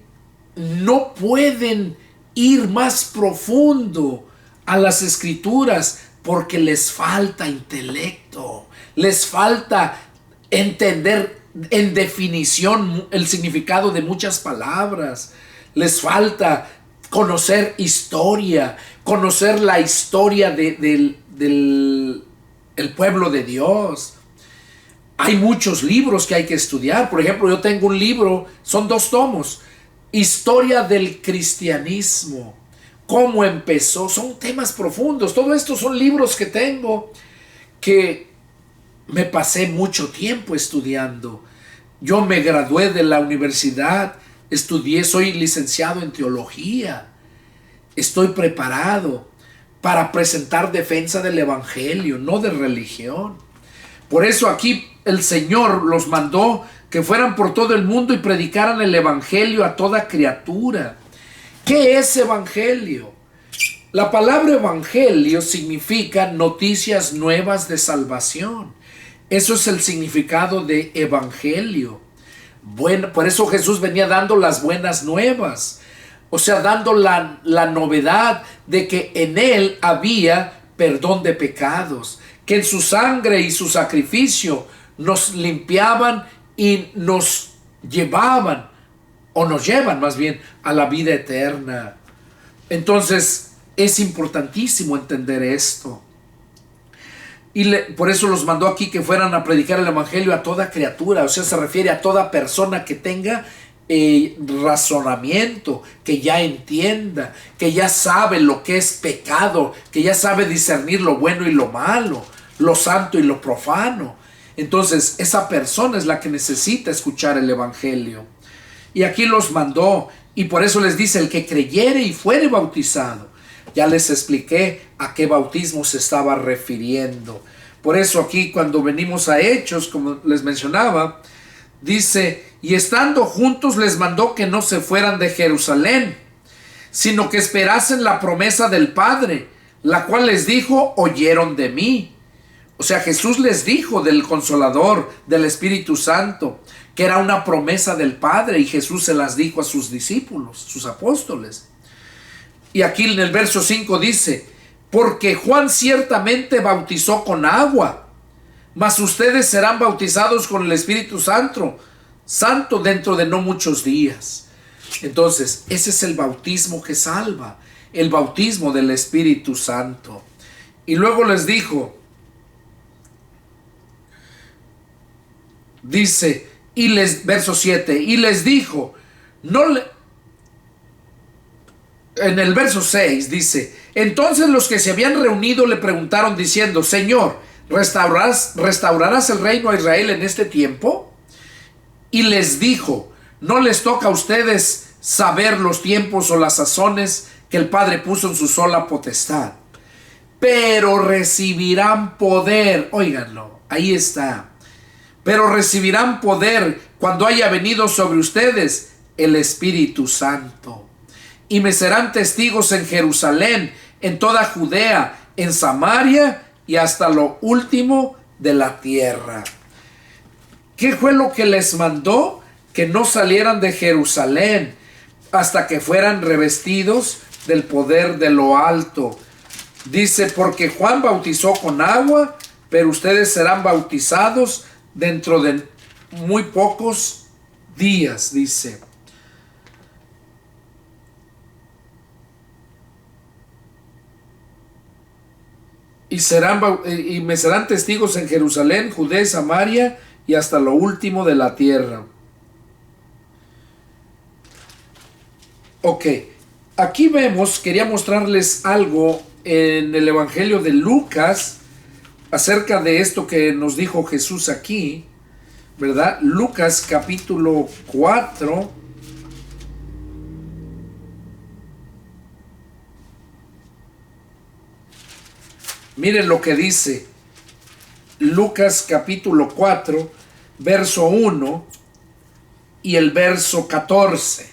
no pueden ir más profundo a las escrituras porque les falta intelecto, les falta entender en definición el significado de muchas palabras, les falta conocer historia, conocer la historia del pueblo de Dios. Hay muchos libros que hay que estudiar. Por ejemplo, yo tengo un libro, son 2 tomos, Historia del Cristianismo, cómo empezó, son temas profundos. Todo esto son libros que tengo que me pasé mucho tiempo estudiando. Yo me gradué de la universidad, estudié, soy licenciado en teología. Estoy preparado para presentar defensa del evangelio, no de religión. Por eso aquí el Señor los mandó que fueran por todo el mundo y predicaran el evangelio a toda criatura. ¿Qué es evangelio? La palabra evangelio significa noticias nuevas de salvación. Eso es el significado de evangelio. Bueno, por eso Jesús venía dando las buenas nuevas. O sea, dando la novedad de que en Él había perdón de pecados, que en su sangre y su sacrificio nos limpiaban y nos llevaban, o nos llevan más bien, a la vida eterna. Entonces, es importantísimo entender esto. Y por eso los mandó aquí que fueran a predicar el evangelio a toda criatura. O sea, se refiere a toda persona que tenga razonamiento, que ya entienda, que ya sabe lo que es pecado, que ya sabe discernir lo bueno y lo malo, lo santo y lo profano. Entonces, esa persona es la que necesita escuchar el evangelio. Y aquí los mandó, y por eso les dice: el que creyere y fuere bautizado. Ya les expliqué a qué bautismo se estaba refiriendo. Por eso aquí cuando venimos a Hechos, como les mencionaba, dice: y estando juntos les mandó que no se fueran de Jerusalén, sino que esperasen la promesa del Padre, la cual les dijo: oyeron de mí. O sea, Jesús les dijo del Consolador, del Espíritu Santo, que era una promesa del Padre, y Jesús se las dijo a sus discípulos, sus apóstoles. Y aquí en el verso 5 dice: porque Juan ciertamente bautizó con agua, mas ustedes serán bautizados con el Espíritu Santo dentro de no muchos días. Entonces, ese es el bautismo que salva, el bautismo del Espíritu Santo. Y luego les dijo, dice, verso 7, y les dijo, en el verso 6 dice: entonces los que se habían reunido le preguntaron diciendo: Señor, ¿restaurarás el reino a Israel en este tiempo? Y les dijo: no les toca a ustedes saber los tiempos o las sazones que el Padre puso en su sola potestad, pero recibirán poder. Óiganlo, ahí está. Pero recibirán poder cuando haya venido sobre ustedes el Espíritu Santo. Y me serán testigos en Jerusalén, en toda Judea, en Samaria y hasta lo último de la tierra. ¿Qué fue lo que les mandó? Que no salieran de Jerusalén hasta que fueran revestidos del poder de lo alto. Dice: porque Juan bautizó con agua, pero ustedes serán bautizados dentro de muy pocos días, dice. y me serán testigos en Jerusalén, Judea y Samaria y hasta lo último de la tierra. Ok, aquí vemos, quería mostrarles algo en el Evangelio de Lucas acerca de esto que nos dijo Jesús aquí, ¿verdad? Lucas capítulo 4. Miren lo que dice Lucas capítulo 4, verso 1 y el verso 14.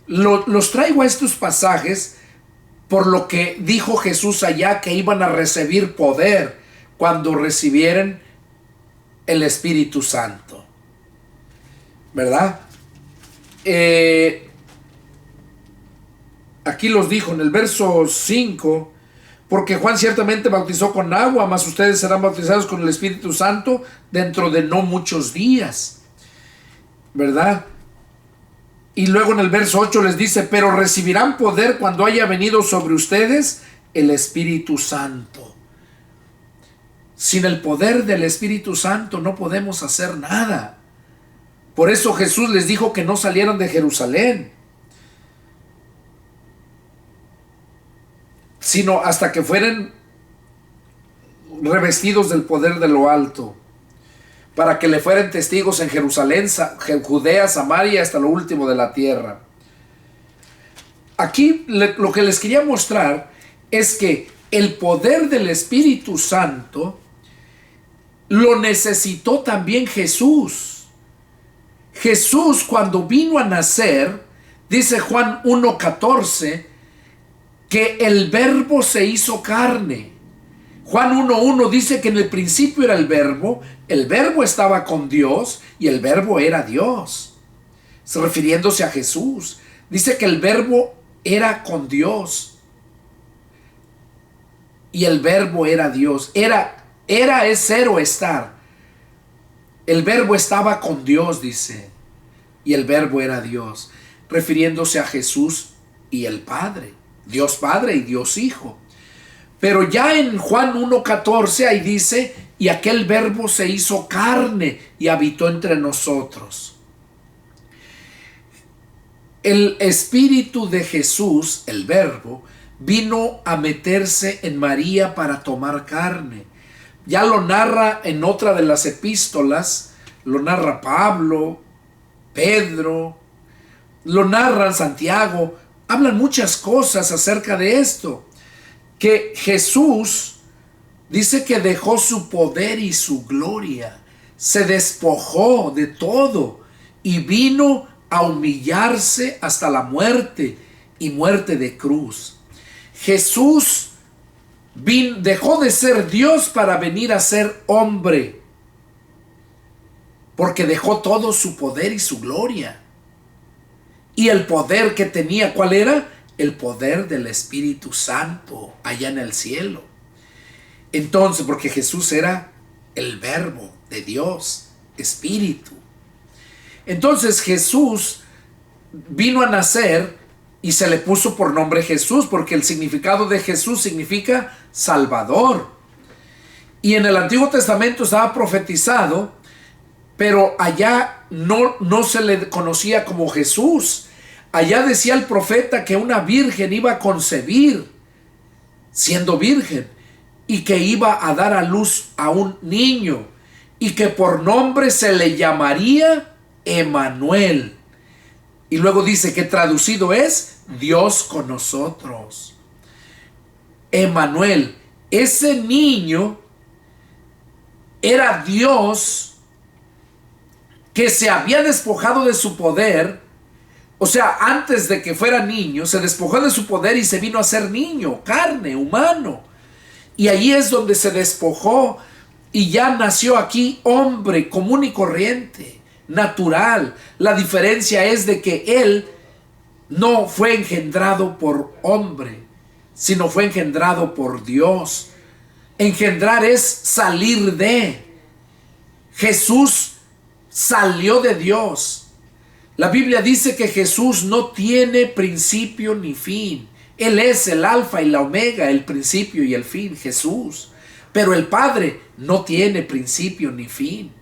Los traigo a estos pasajes por lo que dijo Jesús allá, que iban a recibir poder cuando recibieran el Espíritu Santo, ¿verdad? Aquí los dijo en el verso 5, porque Juan ciertamente bautizó con agua, mas ustedes serán bautizados con el Espíritu Santo dentro de no muchos días, ¿verdad? Y luego en el verso 8 les dice, pero recibirán poder cuando haya venido sobre ustedes el Espíritu Santo. Sin el poder del Espíritu Santo no podemos hacer nada. Por eso Jesús les dijo que no salieran de Jerusalén, sino hasta que fueran revestidos del poder de lo alto, para que le fueran testigos en Jerusalén, Judea, Samaria, hasta lo último de la tierra. Aquí lo que les quería mostrar es que el poder del Espíritu Santo lo necesitó también Jesús. Jesús, cuando vino a nacer, dice Juan 1:14, que el verbo se hizo carne. Juan 1:1 dice que en el principio era el verbo estaba con Dios y el verbo era Dios, refiriéndose a Jesús. Dice que el verbo era con Dios y el verbo era Dios. Era es ser o estar. El verbo estaba con Dios, dice, y el verbo era Dios, refiriéndose a Jesús y el Padre, Dios Padre y Dios Hijo. Pero ya en Juan 1:14 ahí dice, y aquel verbo se hizo carne y habitó entre nosotros. El Espíritu de Jesús, el verbo, vino a meterse en María para tomar carne. Ya lo narra en otra de las epístolas, lo narra Pablo, Pedro, lo narran Santiago, hablan muchas cosas acerca de esto, que Jesús dice que dejó su poder y su gloria, se despojó de todo y vino a humillarse hasta la muerte y muerte de cruz. Jesús dejó de ser Dios para venir a ser hombre, porque dejó todo su poder y su gloria. Y el poder que tenía, ¿cuál era? El poder del Espíritu Santo allá en el cielo. Entonces, porque Jesús era el verbo de Dios, Espíritu. Entonces Jesús vino a nacer y se le puso por nombre Jesús, porque el significado de Jesús significa Salvador. Y en el Antiguo Testamento estaba profetizado, pero allá no se le conocía como Jesús. Allá decía el profeta que una virgen iba a concebir siendo virgen y que iba a dar a luz a un niño y que por nombre se le llamaría Emmanuel. Y luego dice que traducido es Dios con nosotros. Emmanuel, ese niño era Dios que se había despojado de su poder. O sea, antes de que fuera niño, se despojó de su poder y se vino a ser niño, carne, humano. Y allí es donde se despojó y ya nació aquí hombre común y corriente, natural. La diferencia es de que él no fue engendrado por hombre, sino fue engendrado por Dios. Engendrar es salir de. Jesús salió de Dios. La Biblia dice que Jesús no tiene principio ni fin. Él es el alfa y la omega, el principio y el fin, Jesús. Pero el Padre no tiene principio ni fin.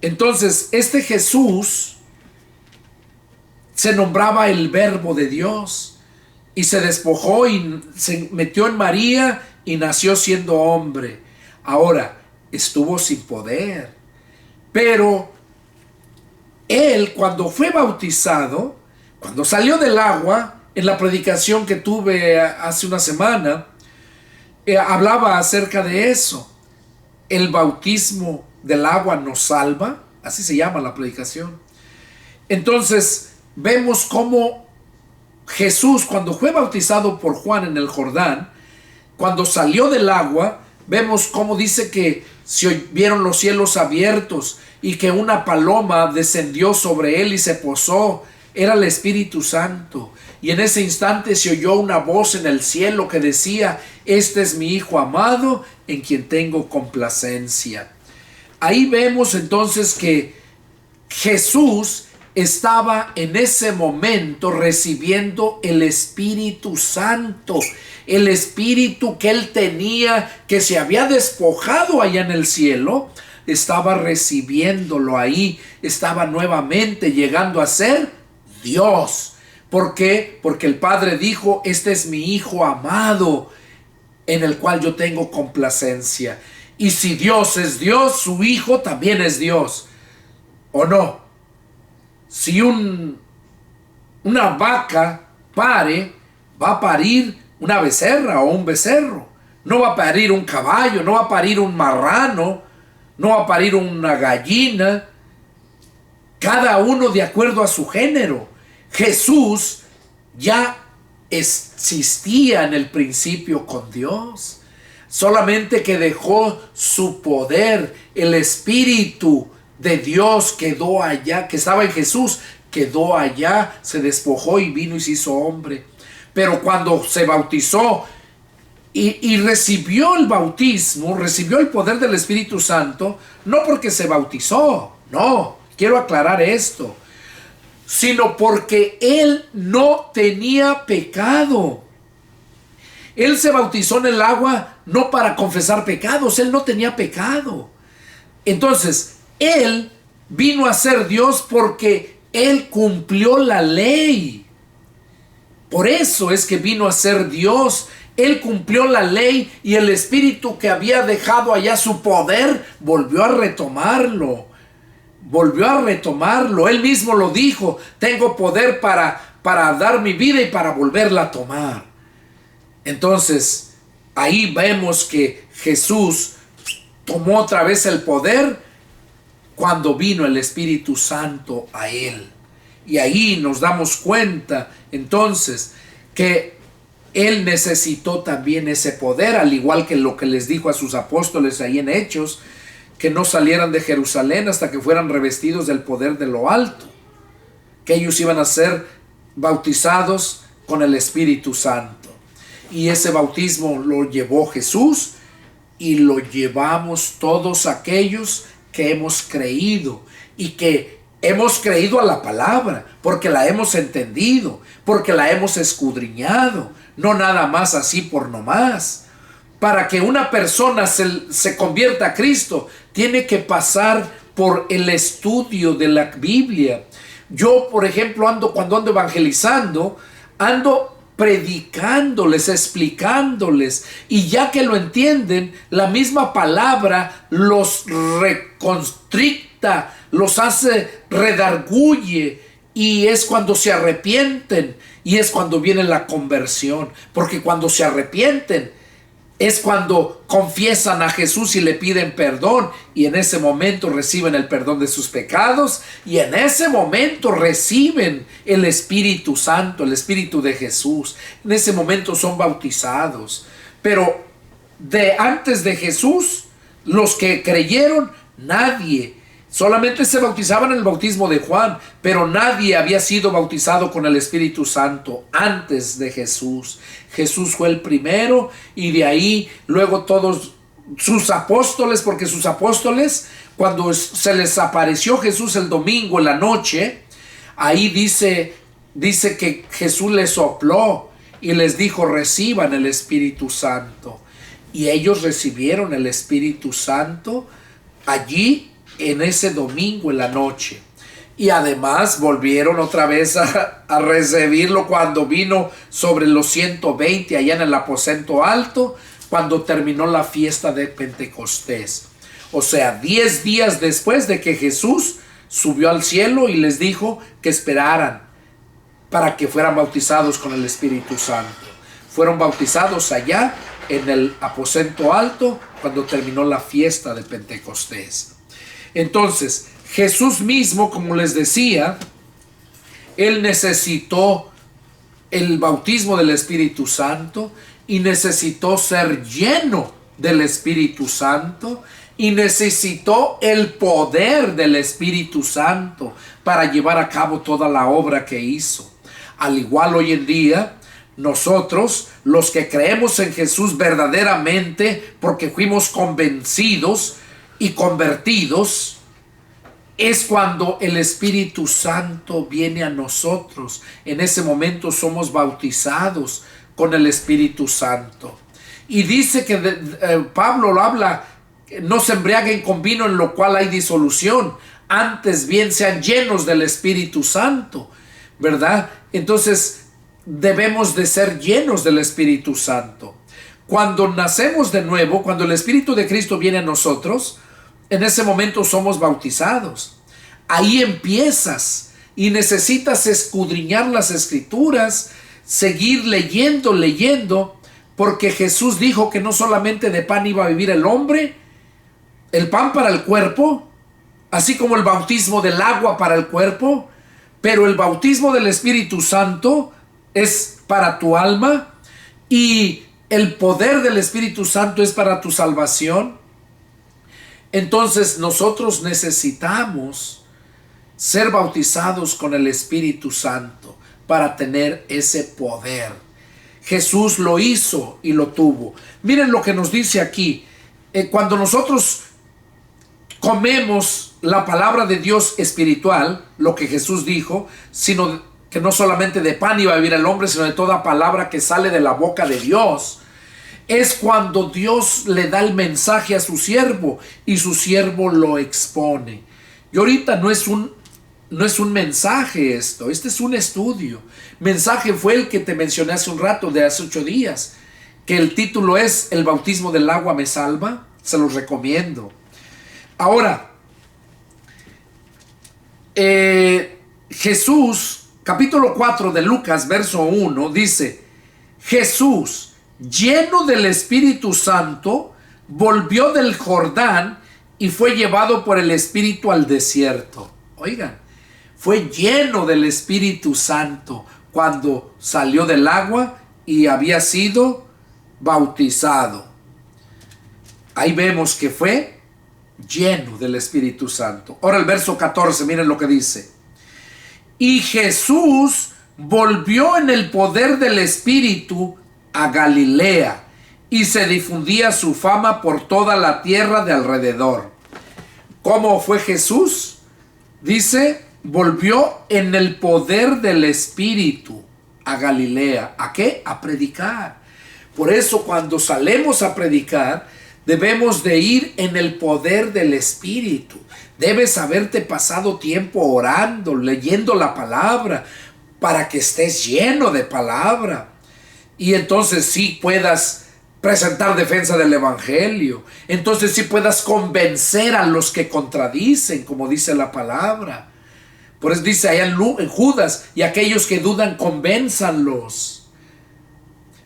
Entonces, este Jesús se nombraba el Verbo de Dios y se despojó y se metió en María y nació siendo hombre. Ahora, estuvo sin poder. Pero él, cuando fue bautizado, cuando salió del agua, en la predicación que tuve hace una semana, hablaba acerca de eso. El bautismo del agua nos salva, así se llama la predicación. Entonces, vemos cómo Jesús, cuando fue bautizado por Juan en el Jordán, cuando salió del agua, vemos cómo dice que se vieron los cielos abiertos y que una paloma descendió sobre él y se posó. Era el Espíritu Santo. Y en ese instante se oyó una voz en el cielo que decía: este es mi Hijo amado, en quien tengo complacencia. Ahí vemos entonces que Jesús estaba en ese momento recibiendo el Espíritu Santo, el Espíritu que él tenía, que se había despojado allá en el cielo, estaba recibiéndolo ahí, estaba nuevamente llegando a ser Dios. ¿Por qué? Porque el Padre dijo: este es mi Hijo amado, en el cual yo tengo complacencia. Y si Dios es Dios, su Hijo también es Dios, ¿o no? Si una vaca pare, va a parir una becerra o un becerro. No va a parir un caballo, no va a parir un marrano, no va a parir una gallina. Cada uno de acuerdo a su género. Jesús ya existía en el principio con Dios. Solamente que dejó su poder, el Espíritu de Dios quedó allá, que estaba en Jesús, quedó allá, se despojó y vino y se hizo hombre. Pero cuando se bautizó y recibió el bautismo, recibió el poder del Espíritu Santo, no porque se bautizó, no, quiero aclarar esto, sino porque él no tenía pecado. Él se bautizó en el agua no para confesar pecados, él no tenía pecado. Entonces, él vino a ser Dios porque él cumplió la ley. Por eso es que vino a ser Dios. Él cumplió la ley y el Espíritu que había dejado allá su poder volvió a retomarlo. Volvió a retomarlo. Él mismo lo dijo: tengo poder para dar mi vida y para volverla a tomar. Entonces, ahí vemos que Jesús tomó otra vez el poder cuando vino el Espíritu Santo a él. Y ahí nos damos cuenta entonces que él necesitó también ese poder, al igual que lo que les dijo a sus apóstoles ahí en Hechos, que no salieran de Jerusalén hasta que fueran revestidos del poder de lo alto, que ellos iban a ser bautizados con el Espíritu Santo. Y ese bautismo lo llevó Jesús y lo llevamos todos aquellos que hemos creído y que hemos creído a la palabra, porque la hemos entendido, porque la hemos escudriñado, no nada más así por nomás. Para que una persona se convierta a Cristo, tiene que pasar por el estudio de la Biblia. Yo, por ejemplo, cuando ando evangelizando, ando predicándoles, explicándoles, y ya que lo entienden, la misma palabra los reconstricta, los hace redarguye, y es cuando se arrepienten, y es cuando viene la conversión, porque cuando se arrepienten es cuando confiesan a Jesús y le piden perdón, y en ese momento reciben el perdón de sus pecados, y en ese momento reciben el Espíritu Santo, el Espíritu de Jesús. En ese momento son bautizados. Pero antes de Jesús, los que creyeron, nadie. Solamente se bautizaban en el bautismo de Juan, pero nadie había sido bautizado con el Espíritu Santo antes de Jesús. Jesús fue el primero, y de ahí luego todos sus apóstoles, porque sus apóstoles, cuando se les apareció Jesús el domingo en la noche, ahí dice que Jesús les sopló y les dijo: reciban el Espíritu Santo. Y ellos recibieron el Espíritu Santo allí en ese domingo en la noche. Y además volvieron otra vez a recibirlo cuando vino sobre los 120 allá en el aposento alto, cuando terminó la fiesta de Pentecostés. O sea, 10 días después de que Jesús subió al cielo y les dijo que esperaran para que fueran bautizados con el Espíritu Santo. Fueron bautizados allá en el aposento alto cuando terminó la fiesta de Pentecostés. Entonces, Jesús mismo, como les decía, Él necesitó el bautismo del Espíritu Santo y necesitó ser lleno del Espíritu Santo y necesitó el poder del Espíritu Santo para llevar a cabo toda la obra que hizo. Al igual hoy en día, nosotros, los que creemos en Jesús verdaderamente, porque fuimos convencidos y convertidos, es cuando el Espíritu Santo viene a nosotros. En ese momento somos bautizados con el Espíritu Santo. Y dice que Pablo lo habla: no se embriaguen con vino en lo cual hay disolución, antes bien sean llenos del Espíritu Santo, ¿verdad? Entonces debemos de ser llenos del Espíritu Santo. Cuando nacemos de nuevo, cuando el Espíritu de Cristo viene a nosotros, en ese momento somos bautizados. Ahí empiezas y necesitas escudriñar las Escrituras, seguir leyendo, porque Jesús dijo que no solamente de pan iba a vivir el hombre, el pan para el cuerpo, así como el bautismo del agua para el cuerpo, pero el bautismo del Espíritu Santo es para tu alma y el poder del Espíritu Santo es para tu salvación. Entonces nosotros necesitamos ser bautizados con el Espíritu Santo para tener ese poder. Jesús lo hizo y lo tuvo. Miren lo que nos dice aquí. Cuando nosotros comemos la palabra de Dios espiritual, lo que Jesús dijo, sino que no solamente de pan iba a vivir el hombre, sino de toda palabra que sale de la boca de Dios, es cuando Dios le da el mensaje a su siervo y su siervo lo expone. Y ahorita no es un mensaje esto, este es un estudio. Mensaje fue el que te mencioné hace un rato, de hace 8 días, que el título es El bautismo del agua me salva. Se los recomiendo. Ahora, Jesús, capítulo 4 de Lucas, verso 1, dice: Jesús, lleno del Espíritu Santo, volvió del Jordán y fue llevado por el Espíritu al desierto. Oigan, fue lleno del Espíritu Santo cuando salió del agua y había sido bautizado. Ahí vemos que fue lleno del Espíritu Santo. Ahora el verso 14, miren lo que dice: y Jesús volvió en el poder del Espíritu a Galilea, y se difundía su fama por toda la tierra de alrededor. ¿Cómo fue Jesús? Dice, volvió en el poder del Espíritu a Galilea. ¿A qué? A predicar. Por eso cuando salemos a predicar, debemos de ir en el poder del Espíritu. Debes haberte pasado tiempo orando, leyendo la palabra, para que estés lleno de palabra. Y entonces sí puedas presentar defensa del Evangelio. Entonces sí puedas convencer a los que contradicen, como dice la palabra. Por eso dice allá en Judas: y aquellos que dudan, convénzanlos.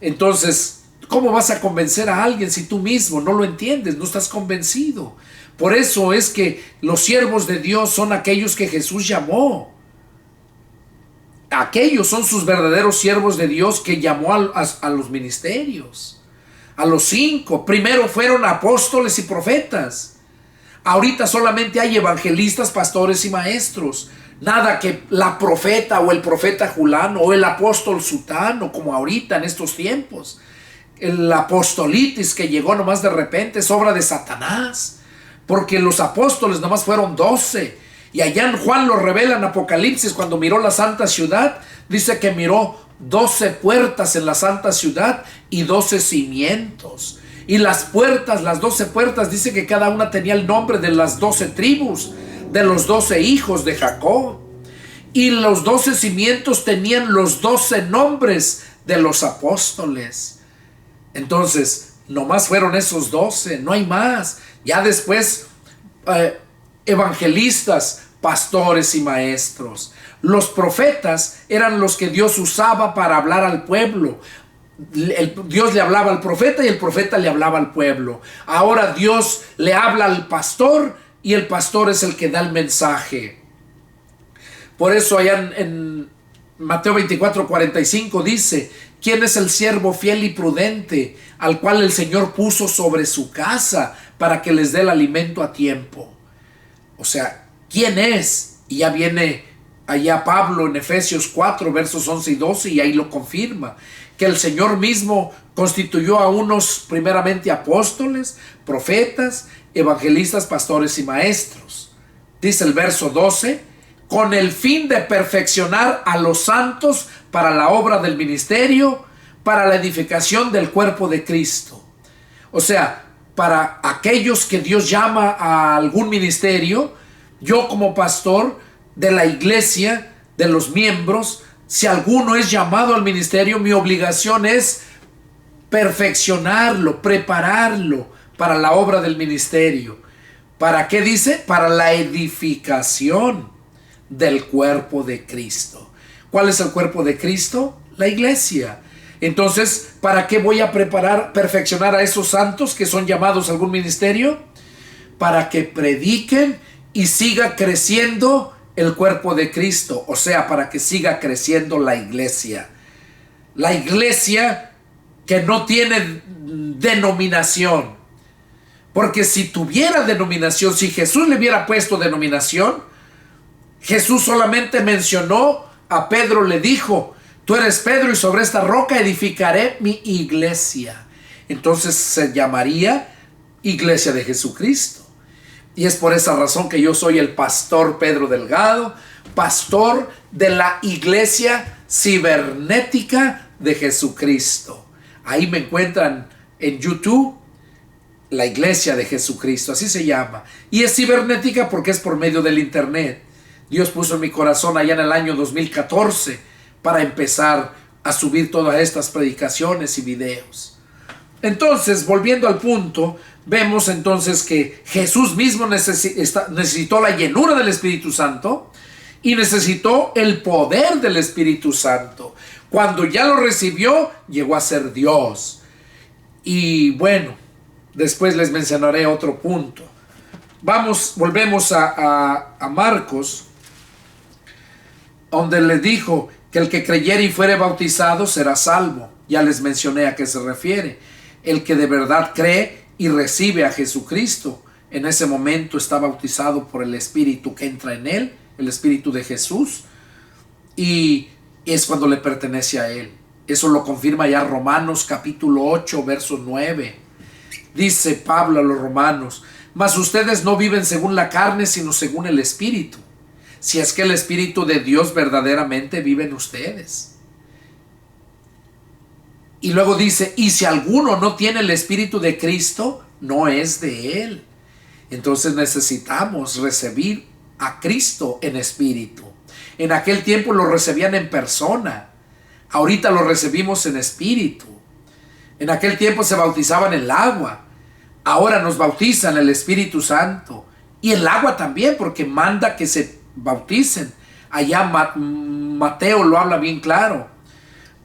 Entonces, ¿cómo vas a convencer a alguien si tú mismo no lo entiendes, no estás convencido? Por eso es que los siervos de Dios son aquellos que Jesús llamó. Aquellos son sus verdaderos siervos de Dios que llamó a los ministerios. A los 5. Primero fueron apóstoles y profetas. Ahorita solamente hay evangelistas, pastores y maestros. Nada que la profeta o el profeta Julano o el apóstol Sutano, como ahorita en estos tiempos. El apostolitis que llegó nomás de repente es obra de Satanás. Porque los apóstoles nomás fueron 12. Y allá en Juan lo revela en Apocalipsis, cuando miró la santa ciudad, dice que miró 12 puertas en la santa ciudad y 12 cimientos. Y las puertas, las 12 puertas, dice que cada una tenía el nombre de las 12 tribus, de los 12 hijos de Jacob. Y los 12 cimientos tenían los 12 nombres de los apóstoles. Entonces, nomás fueron esos 12, no hay más. Ya después, evangelistas, pastores y maestros. Los profetas eran los que Dios usaba para hablar al pueblo. Dios le hablaba al profeta y el profeta le hablaba al pueblo. Ahora Dios le habla al pastor y el pastor es el que da el mensaje. Por eso allá en Mateo 24:45 dice: ¿quién es el siervo fiel y prudente al cual el Señor puso sobre su casa para que les dé el alimento a tiempo? O sea, ¿quién es? Y ya viene allá Pablo en Efesios 4 versos 11 y 12 y ahí lo confirma, que el Señor mismo constituyó a unos primeramente apóstoles, profetas, evangelistas, pastores y maestros. Dice el verso 12: con el fin de perfeccionar a los santos para la obra del ministerio, para la edificación del cuerpo de Cristo. O sea, para aquellos que Dios llama a algún ministerio, yo como pastor de la iglesia, de los miembros, si alguno es llamado al ministerio, mi obligación es perfeccionarlo, prepararlo para la obra del ministerio. ¿Para qué dice? Para la edificación del cuerpo de Cristo. ¿Cuál es el cuerpo de Cristo? La iglesia. Entonces, ¿para qué voy a perfeccionar a esos santos que son llamados a algún ministerio? Para que prediquen y siga creciendo el cuerpo de Cristo, o sea, para que siga creciendo la iglesia. La iglesia que no tiene denominación. Porque si tuviera denominación, si Jesús le hubiera puesto denominación, Jesús solamente mencionó a Pedro, le dijo: tú eres Pedro y sobre esta roca edificaré mi iglesia. Entonces se llamaría Iglesia de Jesucristo. Y es por esa razón que yo soy el pastor Pedro Delgado, pastor de la iglesia cibernética de Jesucristo. Ahí me encuentran en YouTube, la iglesia de Jesucristo, así se llama. Y es cibernética porque es por medio del internet. Dios puso en mi corazón allá en el año 2014 para empezar a subir todas estas predicaciones y videos. Entonces, volviendo al punto, vemos entonces que Jesús mismo necesitó la llenura del Espíritu Santo y necesitó el poder del Espíritu Santo. Cuando ya lo recibió, llegó a ser Dios. Y bueno, después les mencionaré otro punto. Volvemos a Marcos, donde le dijo que el que creyere y fuere bautizado será salvo. Ya les mencioné a qué se refiere. El que de verdad cree y recibe a Jesucristo, en ese momento está bautizado por el Espíritu que entra en él, el Espíritu de Jesús, y es cuando le pertenece a él. Eso lo confirma ya Romanos capítulo 8, verso 9. Dice Pablo a los romanos: mas ustedes no viven según la carne, sino según el Espíritu, si es que el Espíritu de Dios verdaderamente vive en ustedes. Y luego dice: y si alguno no tiene el Espíritu de Cristo, no es de él. Entonces necesitamos recibir a Cristo en espíritu. En aquel tiempo lo recibían en persona. Ahorita lo recibimos en espíritu. En aquel tiempo se bautizaban en el agua. Ahora nos bautizan el Espíritu Santo. Y el agua también, porque manda que se bauticen. Allá Mateo lo habla bien claro.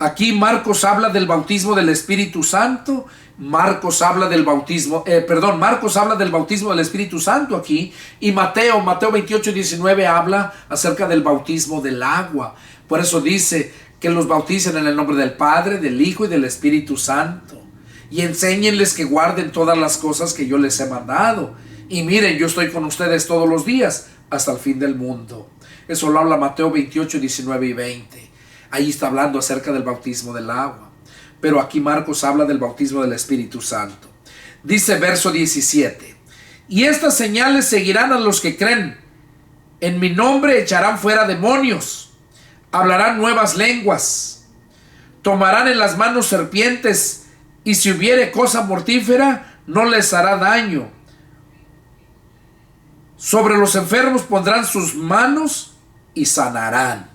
Aquí Marcos habla del bautismo del Espíritu Santo. Marcos habla del bautismo del Espíritu Santo aquí. Y Mateo 28:19 habla acerca del bautismo del agua. Por eso dice que los bauticen en el nombre del Padre, del Hijo y del Espíritu Santo. Y enséñenles que guarden todas las cosas que yo les he mandado. Y miren, yo estoy con ustedes todos los días hasta el fin del mundo. Eso lo habla Mateo 28:19 y 20. Ahí está hablando acerca del bautismo del agua. Pero aquí Marcos habla del bautismo del Espíritu Santo. Dice verso 17: y estas señales seguirán a los que creen. En mi nombre echarán fuera demonios. Hablarán nuevas lenguas. tomarán en las manos serpientes, y si hubiere cosa mortífera, no les hará daño. Sobre los enfermos pondrán sus manos y sanarán.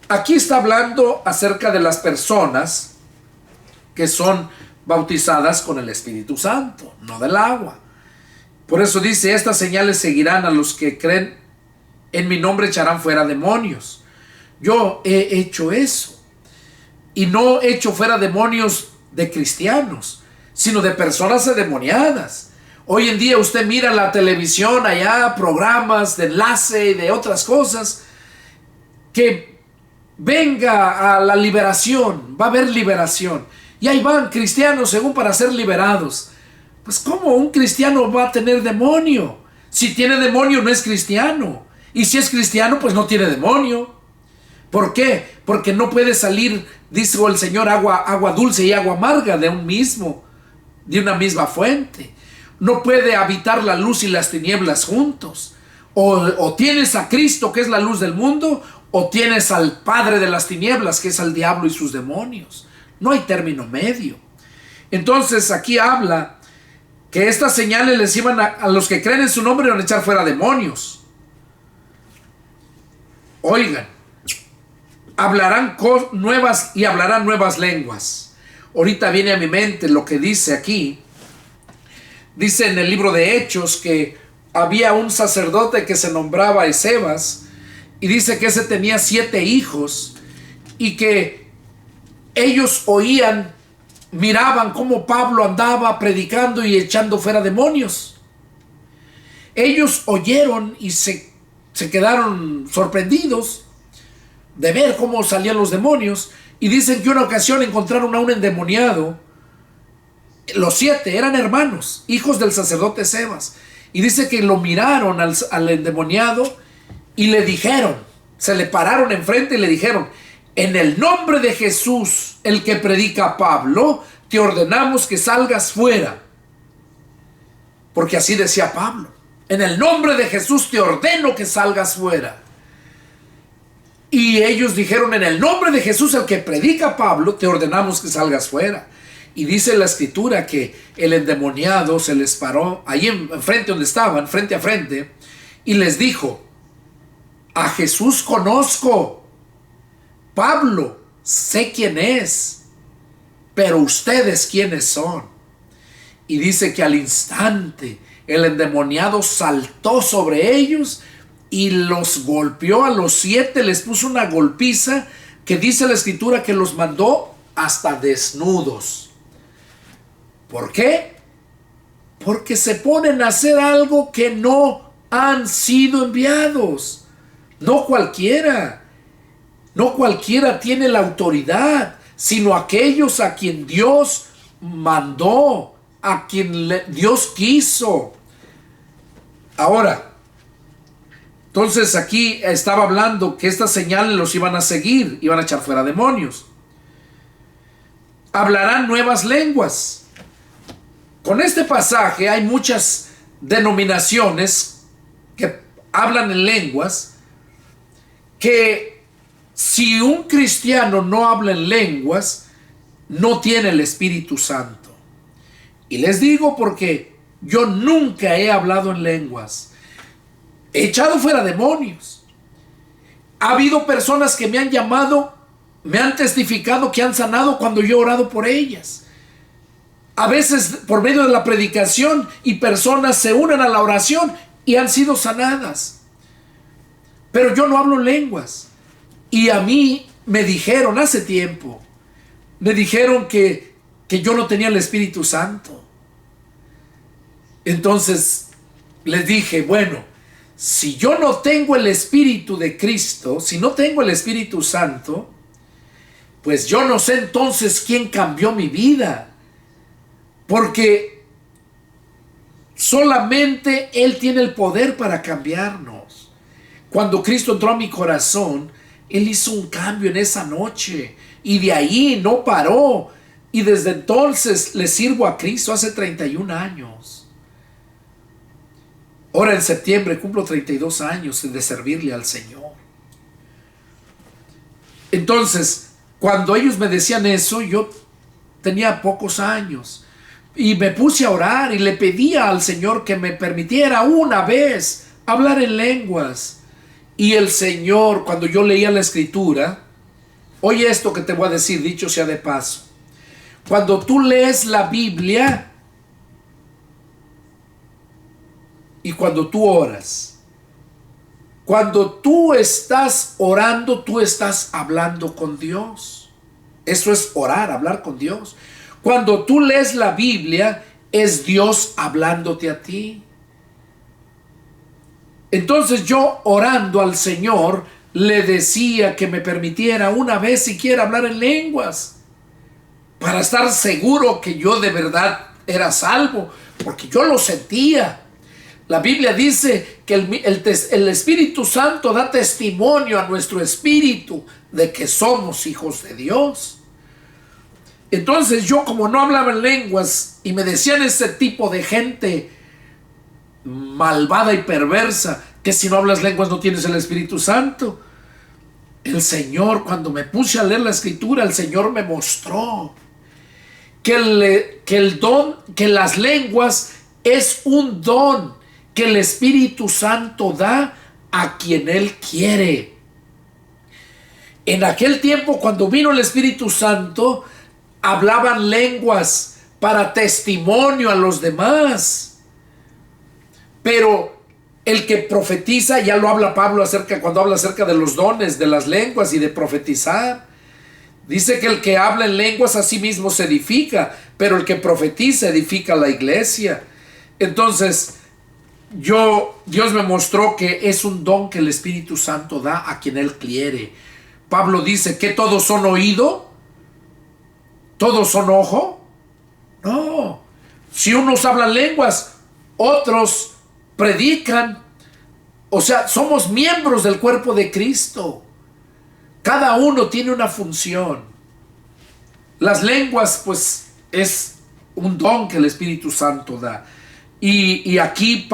Aquí está hablando acerca de las personas que son bautizadas con el Espíritu Santo, no del agua. Por eso dice, estas señales seguirán a los que creen en mi nombre, echarán fuera demonios. Yo he hecho eso. Y no he hecho fuera demonios de cristianos, sino de personas endemoniadas. Hoy en día usted mira la televisión, allá programas de enlace y de otras cosas, que venga a la liberación, va a haber liberación. Y ahí van cristianos según para ser liberados. Pues ¿cómo un cristiano va a tener demonio? Si tiene demonio no es cristiano. Y si es cristiano pues no tiene demonio. ¿Por qué? Porque no puede salir, dijo el Señor, agua dulce y agua amarga de una misma fuente. No puede habitar la luz y las tinieblas juntos. O tienes a Cristo, que es la luz del mundo, o tienes al padre de las tinieblas, que es el diablo y sus demonios. No hay término medio. Entonces aquí habla que estas señales les iban a los que creen en su nombre, iban a echar fuera demonios. Oigan, hablarán nuevas y hablarán nuevas lenguas. Ahorita viene a mi mente lo que dice aquí. Dice en el libro de Hechos que había un sacerdote que se nombraba Escevas, y dice que ese tenía 7 hijos, y que ellos oían, miraban cómo Pablo andaba predicando y echando fuera demonios. Ellos oyeron y se quedaron sorprendidos de ver cómo salían los demonios, y dicen que una ocasión encontraron a un endemoniado. Los 7 eran hermanos, hijos del sacerdote Escevas, y dice que lo miraron al endemoniado y le dijeron, se le pararon enfrente y le dijeron: en el nombre de Jesús, el que predica Pablo, te ordenamos que salgas fuera. Porque así decía Pablo: en el nombre de Jesús te ordeno que salgas fuera. Y ellos dijeron: en el nombre de Jesús, el que predica Pablo, te ordenamos que salgas fuera. Y dice la escritura que el endemoniado se les paró ahí enfrente donde estaban, frente a frente, y les dijo: a Jesús conozco, Pablo sé quién es, pero ustedes quiénes son. Y dice que al instante el endemoniado saltó sobre ellos y los golpeó a los 7, les puso una golpiza que dice la escritura que los mandó hasta desnudos. ¿Por qué? Porque se ponen a hacer algo que no han sido enviados. No cualquiera tiene la autoridad, sino aquellos a quien Dios mandó, a quien Dios quiso. Ahora, entonces aquí estaba hablando que estas señales los iban a seguir, iban a echar fuera demonios. Hablarán nuevas lenguas. Con este pasaje hay muchas denominaciones que hablan en lenguas, que si un cristiano no habla en lenguas, no tiene el Espíritu Santo. Y les digo porque yo nunca he hablado en lenguas. He echado fuera demonios. Ha habido personas que me han llamado, me han testificado que han sanado cuando yo he orado por ellas. A veces por medio de la predicación, y personas se unen a la oración y han sido sanadas. Pero yo no hablo lenguas. Y a mí me dijeron hace tiempo, me dijeron que yo no tenía el Espíritu Santo. Entonces les dije: bueno, si yo no tengo el Espíritu de Cristo, si no tengo el Espíritu Santo, pues yo no sé entonces quién cambió mi vida. Porque solamente Él tiene el poder para cambiarnos. Cuando Cristo entró a mi corazón, Él hizo un cambio en esa noche. Y de ahí no paró. Y desde entonces le sirvo a Cristo hace 31 años. Ahora en septiembre cumplo 32 años de servirle al Señor. Entonces, cuando ellos me decían eso, yo tenía pocos años y me puse a orar y le pedía al Señor que me permitiera una vez hablar en lenguas. Y el Señor, cuando yo leía la Escritura, oye esto que te voy a decir, dicho sea de paso. Cuando tú lees la Biblia y cuando tú oras, cuando tú estás orando, tú estás hablando con Dios. Eso es orar, hablar con Dios. Cuando tú lees la Biblia, es Dios hablándote a ti. Entonces yo, orando al Señor, le decía que me permitiera una vez siquiera hablar en lenguas, para estar seguro que yo de verdad era salvo, porque yo lo sentía. La Biblia dice que el Espíritu Santo da testimonio a nuestro espíritu de que somos hijos de Dios. Entonces yo, como no hablaba en lenguas y me decían ese tipo de gente malvada y perversa, que si no hablas lenguas no tienes el Espíritu Santo, el Señor, cuando me puse a leer la Escritura, el Señor me mostró que las lenguas es un don que el Espíritu Santo da a quien Él quiere. En aquel tiempo, cuando vino el Espíritu Santo, hablaban lenguas para testimonio a los demás. Pero el que profetiza, ya lo habla Pablo cuando habla acerca de los dones de las lenguas y de profetizar. Dice que el que habla en lenguas a sí mismo se edifica, pero el que profetiza edifica la iglesia. Entonces, Dios me mostró que es un don que el Espíritu Santo da a quien Él quiere. Pablo dice que todos son oído, todos son ojo. No, si unos hablan lenguas, otros predican. O sea, somos miembros del cuerpo de Cristo. Cada uno tiene una función. Las lenguas, pues, es un don que el Espíritu Santo da. Y aquí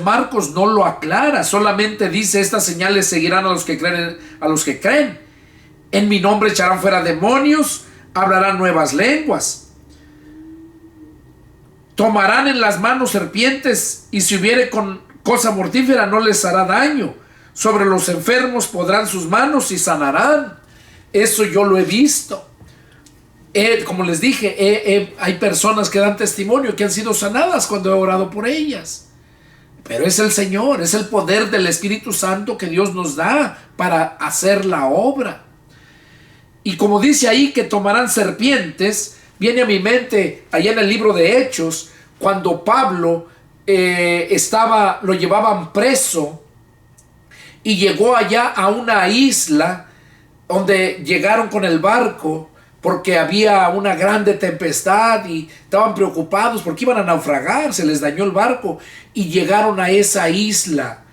Marcos no lo aclara, solamente dice: estas señales seguirán a los que creen. En mi nombre echarán fuera demonios, hablarán nuevas lenguas, tomarán en las manos serpientes, y si hubiere con cosa mortífera no les hará daño. Sobre los enfermos podrán sus manos y sanarán. Eso yo lo he visto. Como les dije, hay personas que dan testimonio que han sido sanadas cuando he orado por ellas. Pero es el Señor, es el poder del Espíritu Santo que Dios nos da para hacer la obra. Y como dice ahí que tomarán serpientes, viene a mi mente allá en el libro de Hechos, cuando Pablo lo llevaban preso y llegó allá a una isla donde llegaron con el barco, porque había una grande tempestad y estaban preocupados porque iban a naufragar, se les dañó el barco, y llegaron a esa isla,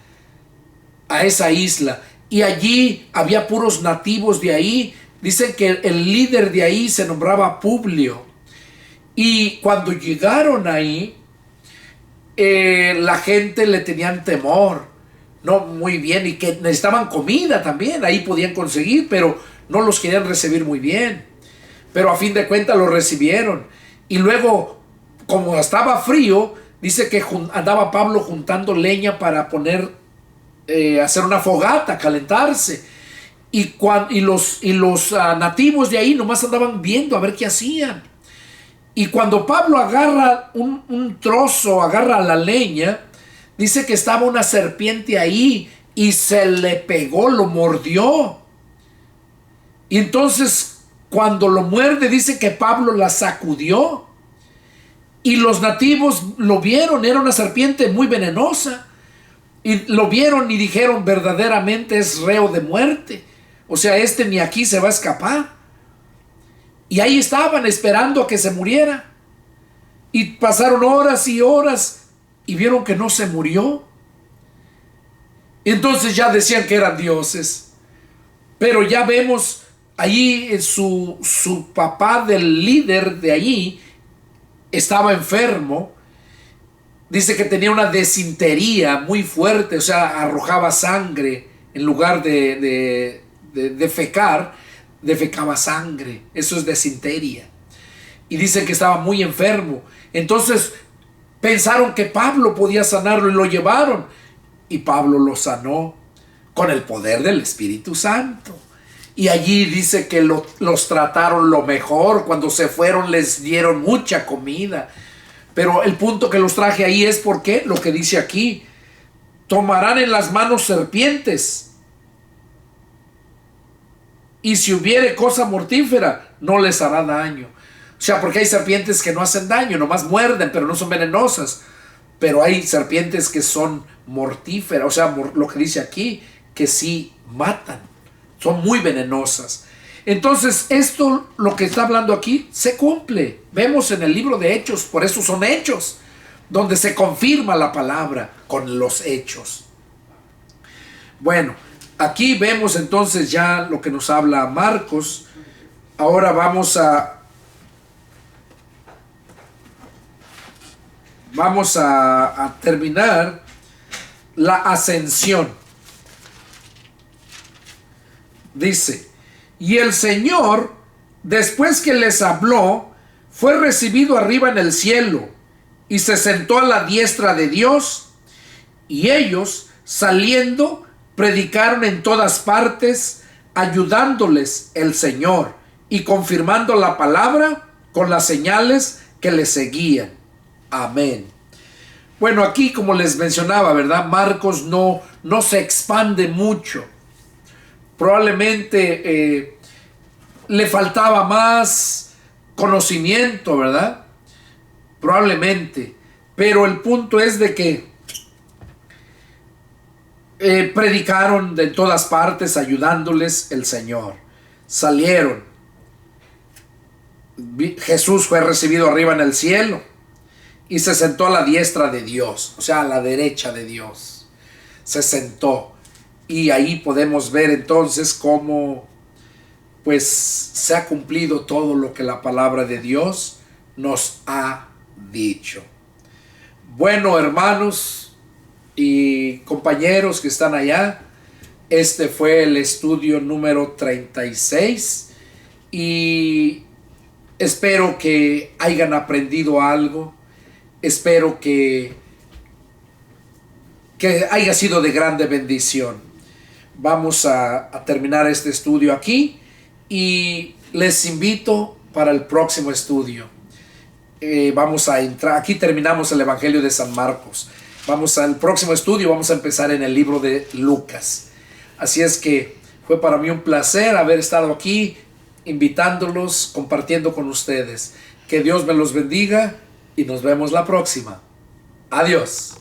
y allí había puros nativos de ahí. Dicen que el líder de ahí se nombraba Publio, y cuando llegaron ahí, la gente le tenían temor, no muy bien, y que necesitaban comida también, ahí podían conseguir, pero no los querían recibir muy bien. Pero a fin de cuentas lo recibieron. Y luego, como estaba frío, dice que andaba Pablo juntando leña para hacer una fogata, calentarse. Y los nativos de ahí nomás andaban viendo a ver qué hacían. Y cuando Pablo agarra un trozo, agarra la leña, dice que estaba una serpiente ahí y se le pegó, lo mordió. Y entonces, cuando lo muerde, dice que Pablo la sacudió. Y los nativos lo vieron, era una serpiente muy venenosa. Y lo vieron y dijeron: verdaderamente es reo de muerte. O sea, ni aquí se va a escapar. Y ahí estaban esperando a que se muriera. Y pasaron horas y horas y vieron que no se murió. Entonces ya decían que eran dioses. Pero ya vemos allí su papá del líder de allí estaba enfermo. Dice que tenía una desintería muy fuerte, o sea, arrojaba sangre en lugar de fecar. defecaba sangre, eso es desinteria. Y dice que estaba muy enfermo. Entonces pensaron que Pablo podía sanarlo y lo llevaron. Y Pablo lo sanó con el poder del Espíritu Santo. Y allí dice que los trataron lo mejor. Cuando se fueron les dieron mucha comida. Pero el punto que los traje ahí es porque lo que dice aquí: tomarán en las manos serpientes, y si hubiere cosa mortífera, no les hará daño. O sea, porque hay serpientes que no hacen daño, nomás muerden, pero no son venenosas. Pero hay serpientes que son mortíferas, o sea, lo que dice aquí, que sí matan, son muy venenosas. Entonces, esto, lo que está hablando aquí, se cumple. Vemos en el libro de Hechos, por eso son hechos, donde se confirma la palabra con los hechos. Bueno, aquí vemos entonces ya lo que nos habla Marcos. Ahora vamos a terminar la ascensión. Dice: y el Señor, después que les habló, fue recibido arriba en el cielo, y se sentó a la diestra de Dios. Y ellos, saliendo, predicaron en todas partes, ayudándoles el Señor y confirmando la palabra con las señales que les seguían. Amén. Bueno, aquí, como les mencionaba, ¿verdad? Marcos no se expande mucho. Probablemente le faltaba más conocimiento, ¿verdad? Probablemente. Pero el punto es de que predicaron de todas partes, ayudándoles el Señor. Salieron. Jesús fue recibido arriba en el cielo y se sentó a la diestra de Dios, o sea, a la derecha de Dios. Se sentó. Y ahí podemos ver entonces cómo pues se ha cumplido todo lo que la palabra de Dios nos ha dicho. Bueno, hermanos y compañeros que están allá, este fue el estudio número 36 y espero que hayan aprendido algo. Espero que haya sido de grande bendición. Vamos a terminar este estudio aquí y les invito para el próximo estudio. Vamos a entrar, aquí terminamos el Evangelio de San Marcos. Vamos al próximo estudio, vamos a empezar en el libro de Lucas. Así es que fue para mí un placer haber estado aquí, invitándolos, compartiendo con ustedes. Que Dios me los bendiga y nos vemos la próxima. Adiós.